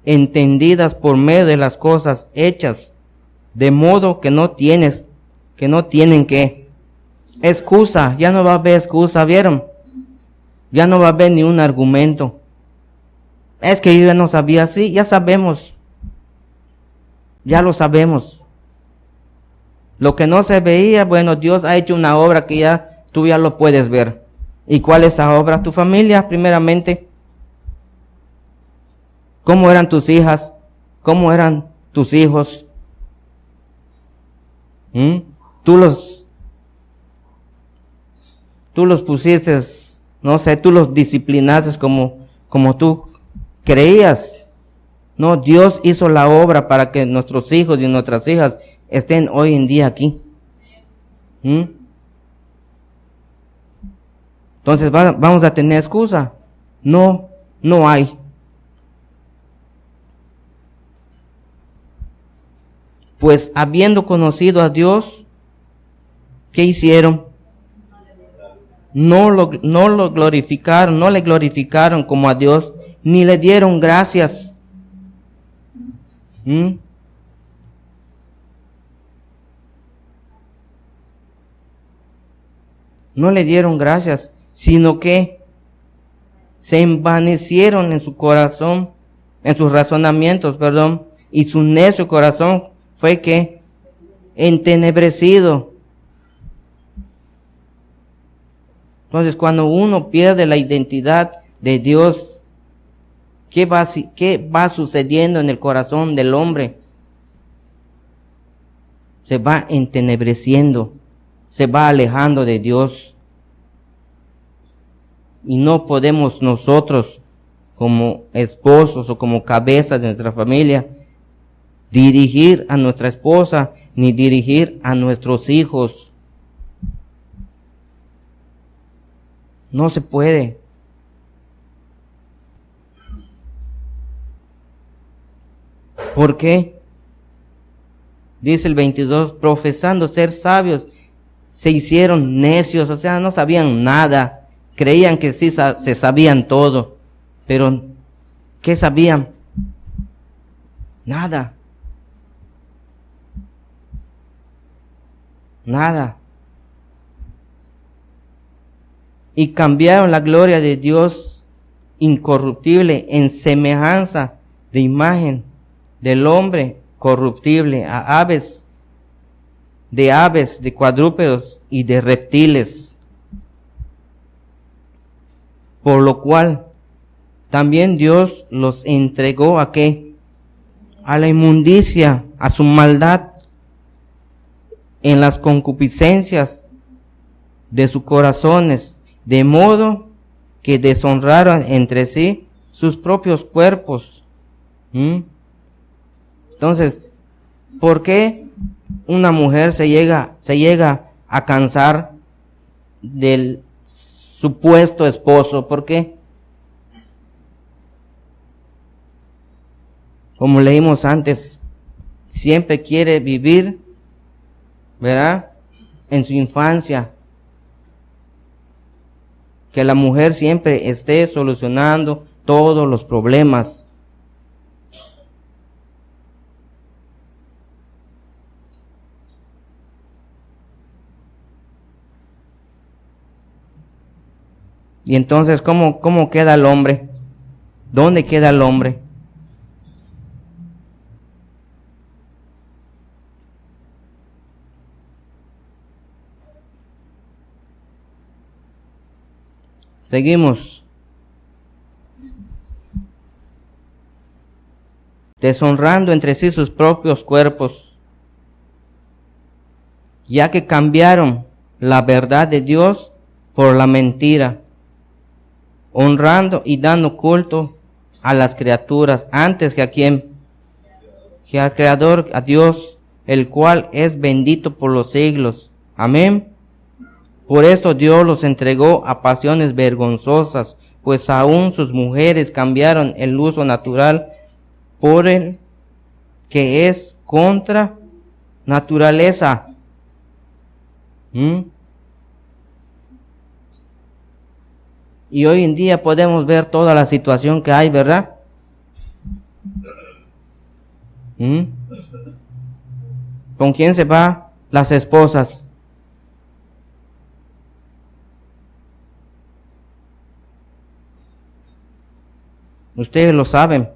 entendidas por medio de las cosas hechas, de modo que no tienen excusa. Ya no va a haber excusa, ¿vieron? Ya no va a haber ni un argumento. Es que yo ya no sabía. Sí, ya sabemos. Ya lo sabemos. Lo que no se veía, bueno, Dios ha hecho una obra que ya tú ya lo puedes ver. ¿Y cuál es esa obra? Tu familia, primeramente. ¿Cómo eran tus hijas? ¿Cómo eran tus hijos? Tú los pusiste, no sé, tú los disciplinaste como tú creías. No, Dios hizo la obra para que nuestros hijos y nuestras hijas estén hoy en día aquí. Entonces, ¿vamos a tener excusa? No, no hay. Pues habiendo conocido a Dios, ¿qué hicieron? No lo glorificaron, no le glorificaron como a Dios, ni le dieron gracias. No le dieron gracias, sino que se envanecieron en su corazón, en sus razonamientos, y su necio corazón fue que entenebrecido. Entonces, cuando uno pierde la identidad de Dios, ¿qué va sucediendo en el corazón del hombre? Se va entenebreciendo, se va alejando de Dios. Y no podemos nosotros, como esposos o como cabezas de nuestra familia, dirigir a nuestra esposa ni dirigir a nuestros hijos. No se puede. ¿Por qué? Dice el 22, profesando ser sabios, se hicieron necios, o sea, no sabían nada. Creían que sí se sabían todo, pero ¿qué sabían? Nada. Nada. Y cambiaron la gloria de Dios incorruptible en semejanza de imagen del hombre corruptible a aves, de cuadrúpedos y de reptiles. Por lo cual también Dios los entregó ¿a qué? A la inmundicia, a su maldad, en las concupiscencias de sus corazones, de modo que deshonraron entre sí sus propios cuerpos. Entonces, ¿por qué una mujer se llega a cansar del supuesto esposo? ¿Por qué? Como leímos antes, siempre quiere vivir, ¿verdad?, en su infancia. Que la mujer siempre esté solucionando todos los problemas. Y entonces, ¿cómo queda el hombre? ¿Dónde queda el hombre? Seguimos. Deshonrando entre sí sus propios cuerpos, ya que cambiaron la verdad de Dios por la mentira, honrando y dando culto a las criaturas antes que a quién, que al Creador, a Dios, el cual es bendito por los siglos. Amén. Por esto Dios los entregó a pasiones vergonzosas, pues aún sus mujeres cambiaron el uso natural por el que es contra naturaleza. ¿Mm? Y hoy en día podemos ver toda la situación que hay, ¿verdad? ¿Mm? ¿Con quién se va? Las esposas. Ustedes lo saben.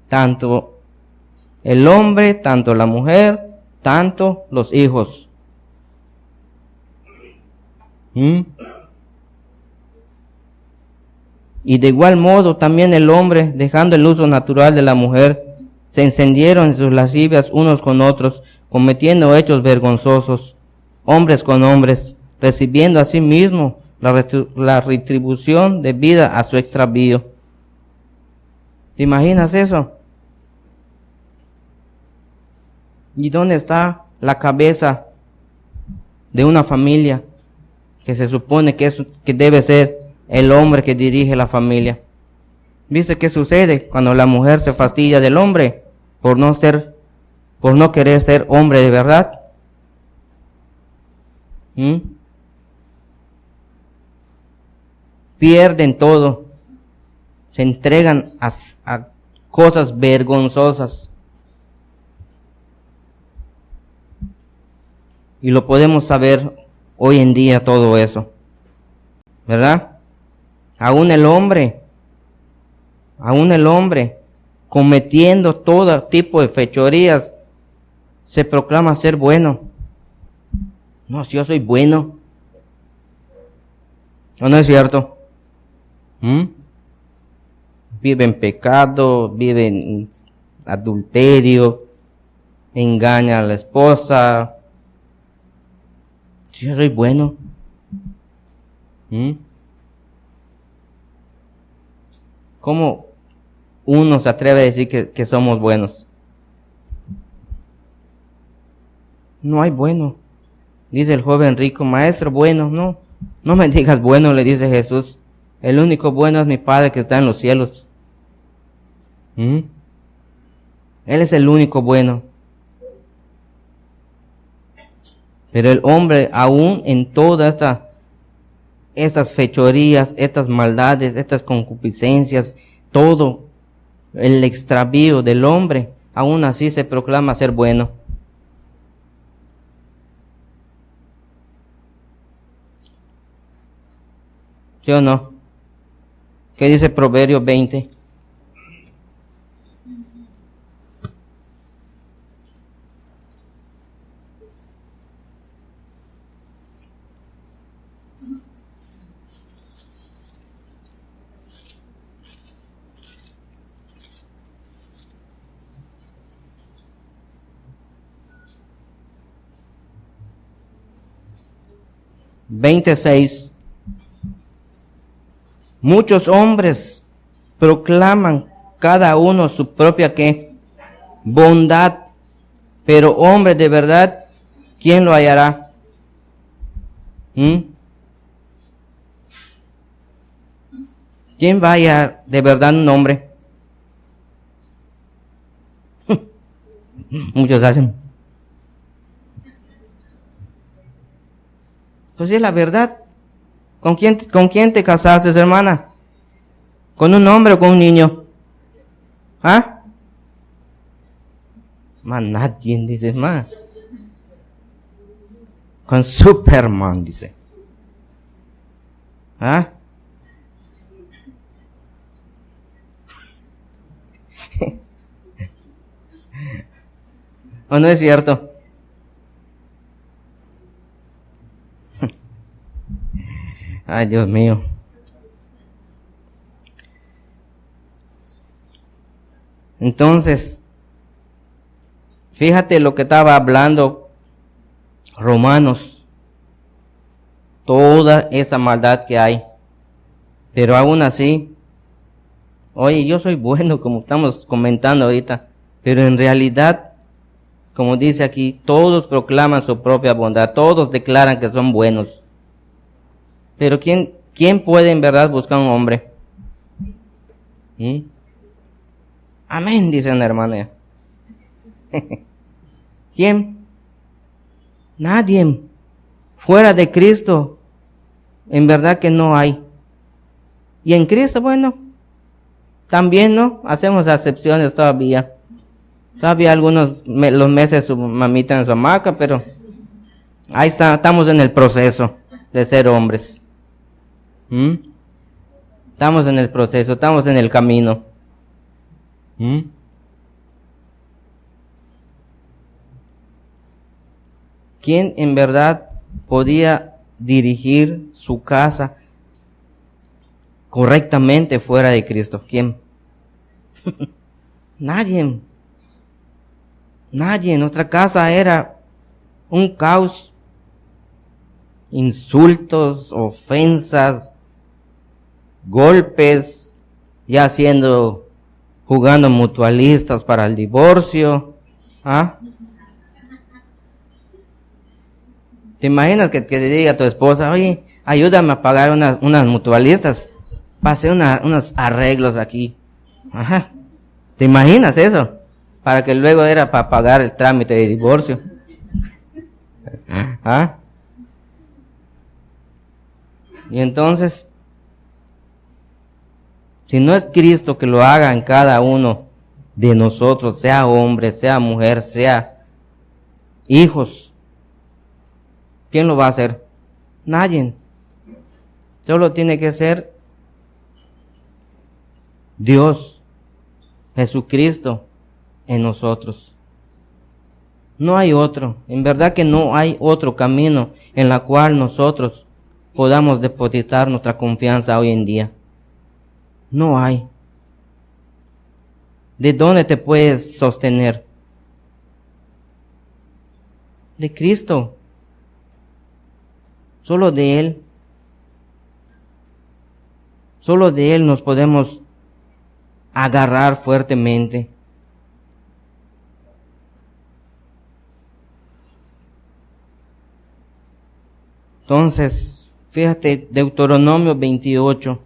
Tanto el hombre, tanto la mujer, tanto los hijos. ¿Mm? Y de igual modo también el hombre, dejando el uso natural de la mujer, se encendieron en sus lascivias unos con otros, cometiendo hechos vergonzosos, hombres con hombres, recibiendo a sí mismo la retribución debida a su extravío. ¿Te imaginas eso? ¿Y dónde está la cabeza de una familia que se supone que debe ser el hombre que dirige la familia? ¿Viste qué sucede cuando la mujer se fastidia del hombre por no querer ser hombre de verdad? ¿Mm? Pierden todo, se entregan a cosas vergonzosas. Y lo podemos saber hoy en día todo eso, ¿verdad? Aún el hombre, cometiendo todo tipo de fechorías, se proclama ser bueno. No, si yo soy bueno. ¿O no es cierto? ¿Mm? Vive en pecado, vive en adulterio, engaña a la esposa. Si yo soy bueno. ¿Mm? ¿Cómo uno se atreve a decir que somos buenos? No hay bueno. Dice el joven rico, maestro bueno, no me digas bueno, le dice Jesús. El único bueno es mi Padre que está en los cielos. ¿Mm? Él es el único bueno. Pero el hombre, aún en todas estas fechorías, estas maldades, estas concupiscencias, todo el extravío del hombre, aún así se proclama ser bueno. ¿Sí o no? ¿Qué dice Proverbios 20? (26) Muchos hombres proclaman cada uno su propia ¿qué? Bondad, pero hombre de verdad, ¿quién lo hallará? ¿Mm? ¿Quién va a hallar de verdad un hombre? Muchos hacen. Pues sí, es la verdad. ¿Con quién te casaste, hermana? ¿Con un hombre o con un niño? ¿Ah? Man, nadie dice más. Con Superman, dice. ¿Ah? ¿O no es cierto? Ay, Dios mío. Entonces, fíjate lo que estaba hablando Romanos. Toda esa maldad que hay. Pero aún así, oye, yo soy bueno, como estamos comentando ahorita. Pero en realidad, como dice aquí, todos proclaman su propia bondad. Todos declaran que son buenos. Pero ¿quién puede en verdad buscar un hombre? ¿Mm? Amén, dice una hermana. ¿Quién? Nadie. Fuera de Cristo, en verdad que no hay. Y en Cristo, bueno, también, ¿no? Hacemos excepciones todavía. Todavía algunos los meses su mamita en su hamaca, pero ahí está, estamos en el proceso de ser hombres. Estamos en el proceso, estamos en el camino. ¿Quién en verdad podía dirigir su casa correctamente fuera de Cristo? ¿Quién? Nadie. Nadie. Nuestra casa era un caos. Insultos, ofensas, golpes, ya jugando mutualistas para el divorcio. ¿Te imaginas que te diga a tu esposa, oye, ayúdame a pagar unas mutualistas? Pasé unos arreglos aquí. ¿Te imaginas eso? Para que luego era para pagar el trámite de divorcio. Y entonces, si no es Cristo que lo haga en cada uno de nosotros, sea hombre, sea mujer, sea hijos, ¿quién lo va a hacer? Nadie. Solo tiene que ser Dios, Jesucristo en nosotros. No hay otro. En verdad que no hay otro camino en la cual nosotros podamos depositar nuestra confianza hoy en día. No hay. ¿De dónde te puedes sostener? De Cristo. Solo de Él. Solo de Él nos podemos agarrar fuertemente. Entonces, fíjate, Deuteronomio 28.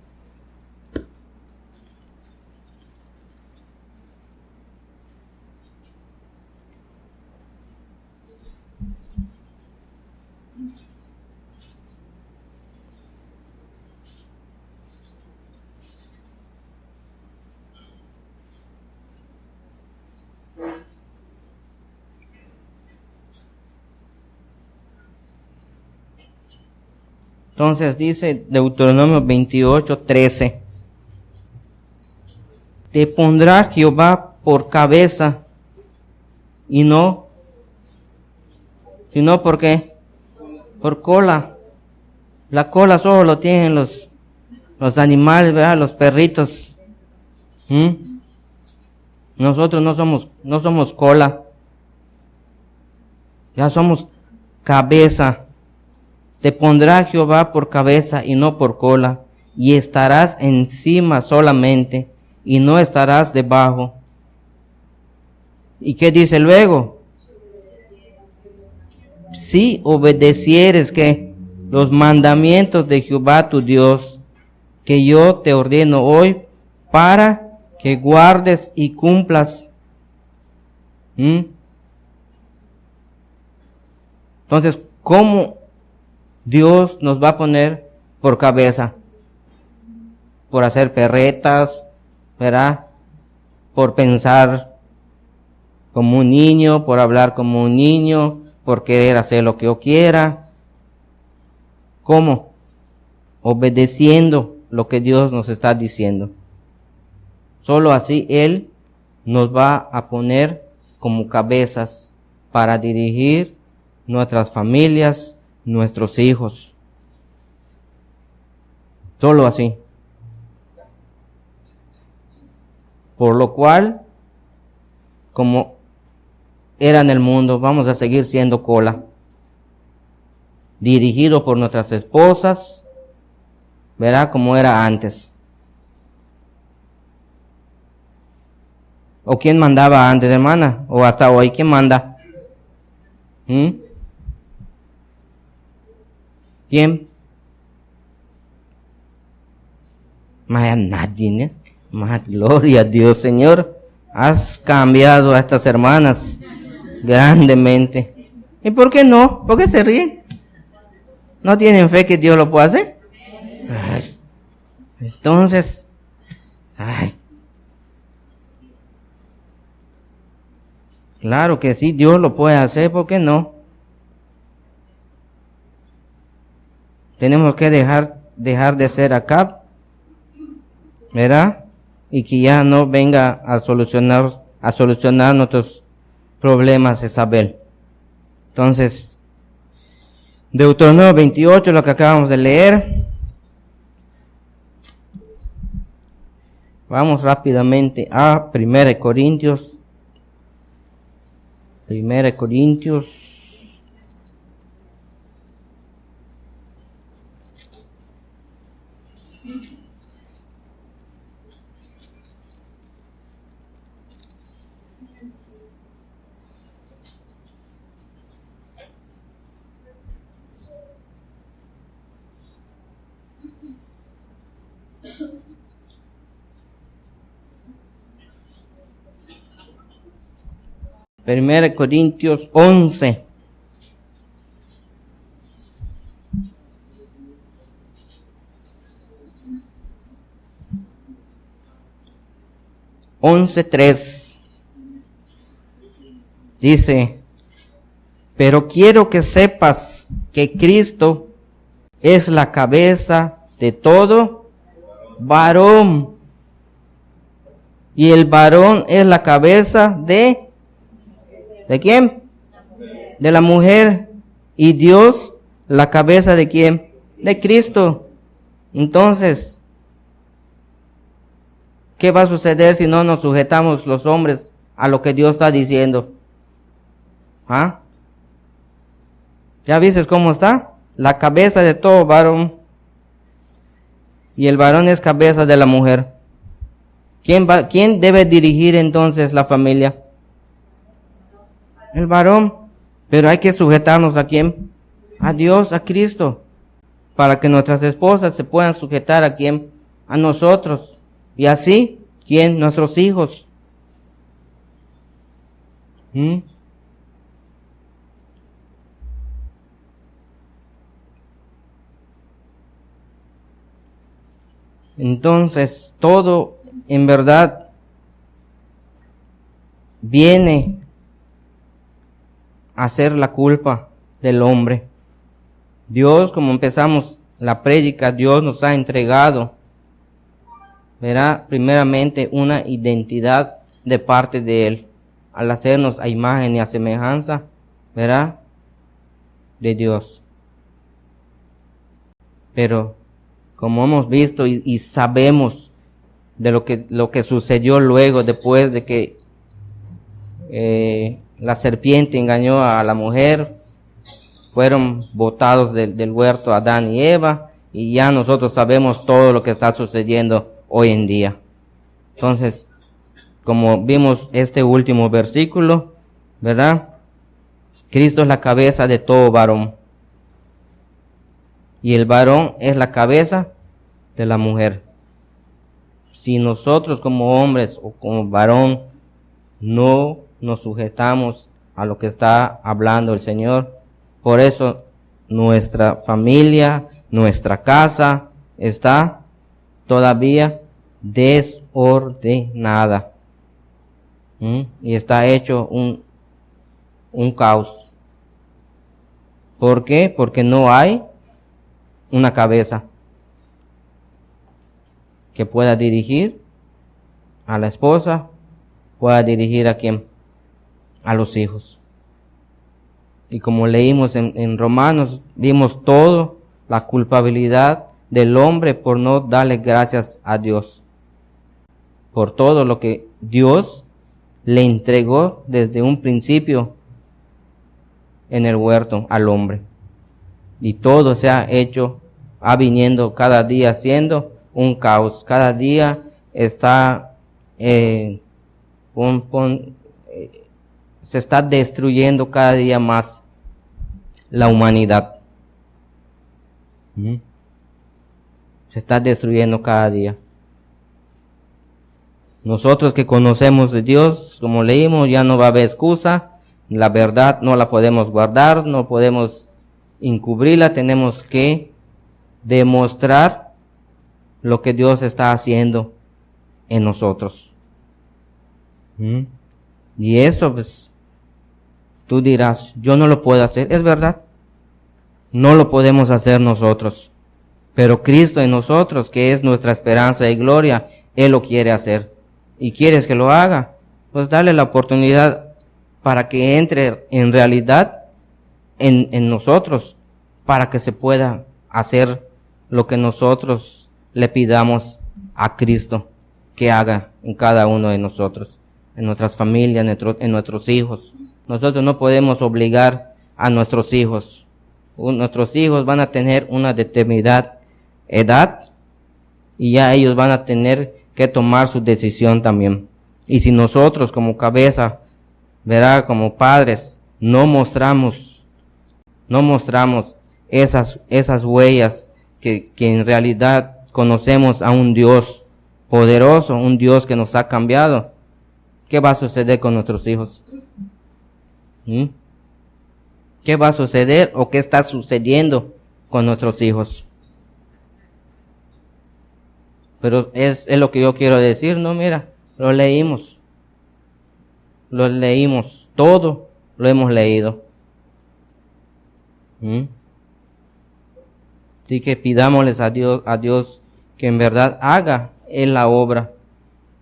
Entonces dice Deuteronomio 28:13. Te pondrá Jehová por cabeza y no, sino ¿por qué? Por cola. La cola solo lo tienen los animales, ¿verdad? Los perritos. Nosotros no somos cola. Ya somos cabeza. Te pondrá Jehová por cabeza y no por cola, y estarás encima solamente, y no estarás debajo. ¿Y qué dice luego? Si obedecieres que los mandamientos de Jehová tu Dios, que yo te ordeno hoy, para que guardes y cumplas. Entonces, ¿cómo Dios nos va a poner por cabeza? Por hacer perretas, ¿verdad? Por pensar como un niño, por hablar como un niño, por querer hacer lo que yo quiera. ¿Cómo? Obedeciendo lo que Dios nos está diciendo. Solo así Él nos va a poner como cabezas para dirigir nuestras familias, nuestros hijos. Solo así. Por lo cual, como era en el mundo, vamos a seguir siendo cola. Dirigido por nuestras esposas, verá como era antes. ¿O quién mandaba antes, hermana? ¿O hasta hoy quién manda? ¿Quién? Más nadie, ¿eh? Más gloria a Dios, Señor. Has cambiado a estas hermanas grandemente. ¿Y por qué no? ¿Por qué se ríen? ¿No tienen fe que Dios lo puede hacer? Ay, entonces, ay, claro que sí, Dios lo puede hacer, ¿por qué no? Tenemos que dejar de ser acá, ¿verdad? Y que ya no venga a solucionar nuestros problemas Isabel. Entonces, Deuteronomio 28, lo que acabamos de leer. Vamos rápidamente a 1 Corintios. 1 Corintios. Primera Corintios 11. Dice, pero quiero que sepas que Cristo es la cabeza de todo varón. Y el varón es la cabeza ¿de quién? De la mujer. Y Dios, la cabeza ¿de quién? De Cristo. Entonces, ¿qué va a suceder si no nos sujetamos los hombres a lo que Dios está diciendo? ¿Ah? ¿Ya viste cómo está? La cabeza de todo varón. Y el varón es cabeza de la mujer. ¿Quién debe dirigir entonces la familia? El varón. Pero hay que sujetarnos ¿a quién? A Dios, a Cristo. Para que nuestras esposas se puedan sujetar ¿a quién? A nosotros. Y así, ¿quién? Nuestros hijos. Entonces, todo en verdad viene a ser la culpa del hombre. Dios, como empezamos la prédica, Dios nos ha entregado, verá, primeramente una identidad de parte de Él, al hacernos a imagen y a semejanza, verá, de Dios. Pero como hemos visto y sabemos de lo que sucedió luego, después de que la serpiente engañó a la mujer, fueron botados del huerto Adán y Eva, y ya nosotros sabemos todo lo que está sucediendo hoy en día. Entonces, como vimos este último versículo, ¿verdad? Cristo es la cabeza de todo varón. Y el varón es la cabeza de la mujer. Si nosotros como hombres o como varón no nos sujetamos a lo que está hablando el Señor, por eso nuestra familia, nuestra casa está todavía desordenada. Y está hecho un caos. ¿Por qué? Porque no hay una cabeza que pueda dirigir a la esposa, pueda dirigir a quién, a los hijos. Y como leímos en Romanos, vimos todo la culpabilidad del hombre por no darle gracias a Dios, por todo lo que Dios le entregó desde un principio en el huerto al hombre. Y todo se ha hecho, ha viniendo cada día siendo un caos. Cada día está, se está destruyendo cada día más la humanidad. Se está destruyendo cada día. Nosotros que conocemos de Dios, como leímos, ya no va a haber excusa, La verdad no la podemos guardar, no podemos encubrirla, tenemos que demostrar lo que Dios está haciendo en nosotros. Y eso, pues, tú dirás, yo no lo puedo hacer. Es verdad, no lo podemos hacer nosotros. Pero Cristo en nosotros, que es nuestra esperanza y gloria, Él lo quiere hacer. ¿Y quieres que lo haga? Pues dale la oportunidad para que entre en realidad en nosotros, para que se pueda hacer lo que nosotros le pidamos a Cristo que haga en cada uno de nosotros, en nuestras familias, en nuestros hijos. Nosotros no podemos obligar a nuestros hijos. Nuestros hijos van a tener una determinada edad y ya ellos van a tener que tomar su decisión también. Y si nosotros como cabeza, verá, como padres, no mostramos esas huellas que en realidad conocemos a un Dios poderoso, un Dios que nos ha cambiado, ¿qué va a suceder con nuestros hijos? ¿Qué va a suceder o qué está sucediendo con nuestros hijos? Pero es lo que yo quiero decir, no, mira, lo leímos, todo lo hemos leído. Así que pidámosles a Dios que en verdad haga Él la obra,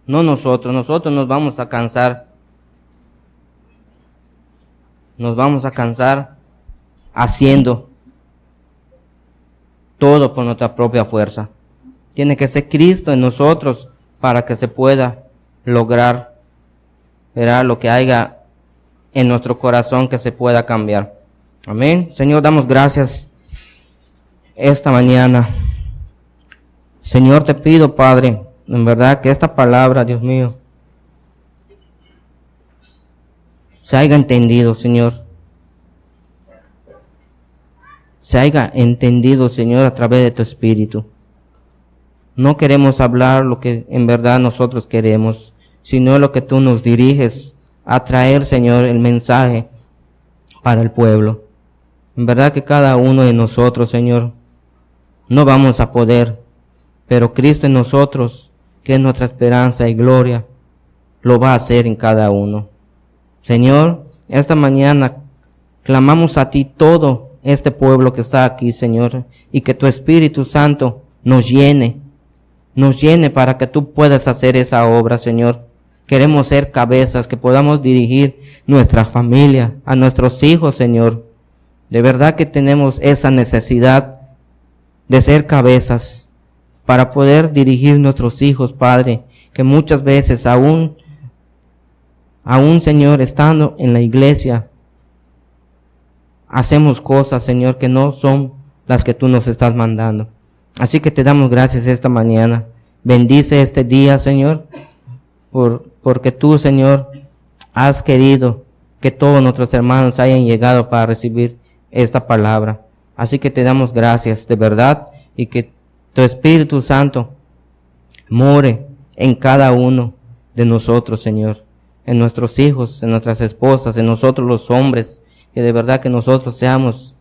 no nosotros nos vamos a cansar. Nos vamos a cansar haciendo todo por nuestra propia fuerza. Tiene que ser Cristo en nosotros para que se pueda lograr, verá, lo que haya en nuestro corazón que se pueda cambiar. Amén. Señor, damos gracias esta mañana. Señor, te pido, Padre, en verdad que esta palabra, Dios mío, se haya entendido, Señor. Se haya entendido, Señor, a través de tu Espíritu. No queremos hablar lo que en verdad nosotros queremos, sino lo que tú nos diriges a traer, Señor, el mensaje para el pueblo. En verdad que cada uno de nosotros, Señor, no vamos a poder, pero Cristo en nosotros, que es nuestra esperanza y gloria, lo va a hacer en cada uno. Señor, esta mañana clamamos a ti todo este pueblo que está aquí, Señor, y que tu Espíritu Santo nos llene para que tú puedas hacer esa obra, Señor. Queremos ser cabezas, que podamos dirigir nuestra familia, a nuestros hijos, Señor. De verdad que tenemos esa necesidad de ser cabezas para poder dirigir nuestros hijos, Padre, que muchas veces aún, Señor, estando en la iglesia, hacemos cosas, Señor, que no son las que tú nos estás mandando. Así que te damos gracias esta mañana. Bendice este día, Señor, porque tú, Señor, has querido que todos nuestros hermanos hayan llegado para recibir esta palabra. Así que te damos gracias de verdad, y que tu Espíritu Santo more en cada uno de nosotros, Señor, en nuestros hijos, en nuestras esposas, en nosotros los hombres, que de verdad que nosotros seamos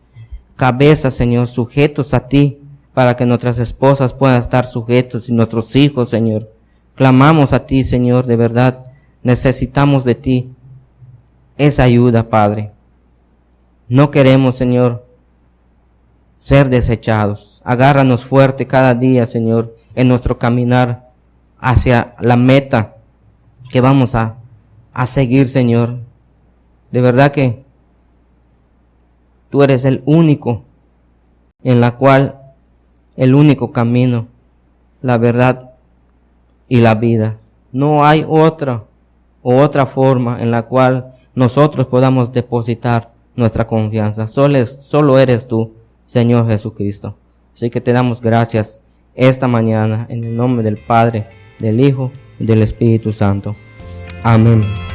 cabezas, Señor, sujetos a ti, para que nuestras esposas puedan estar sujetos, y nuestros hijos, Señor. Clamamos a ti, Señor, de verdad, necesitamos de ti esa ayuda, Padre. No queremos, Señor, ser desechados. Agárranos fuerte cada día, Señor, en nuestro caminar hacia la meta que vamos a seguir, Señor. De verdad que tú eres el único el único camino, la verdad y la vida. No hay otra forma en la cual nosotros podamos depositar nuestra confianza. Solo eres tú, Señor Jesucristo. Así que te damos gracias esta mañana en el nombre del Padre, del Hijo y del Espíritu Santo. Amén.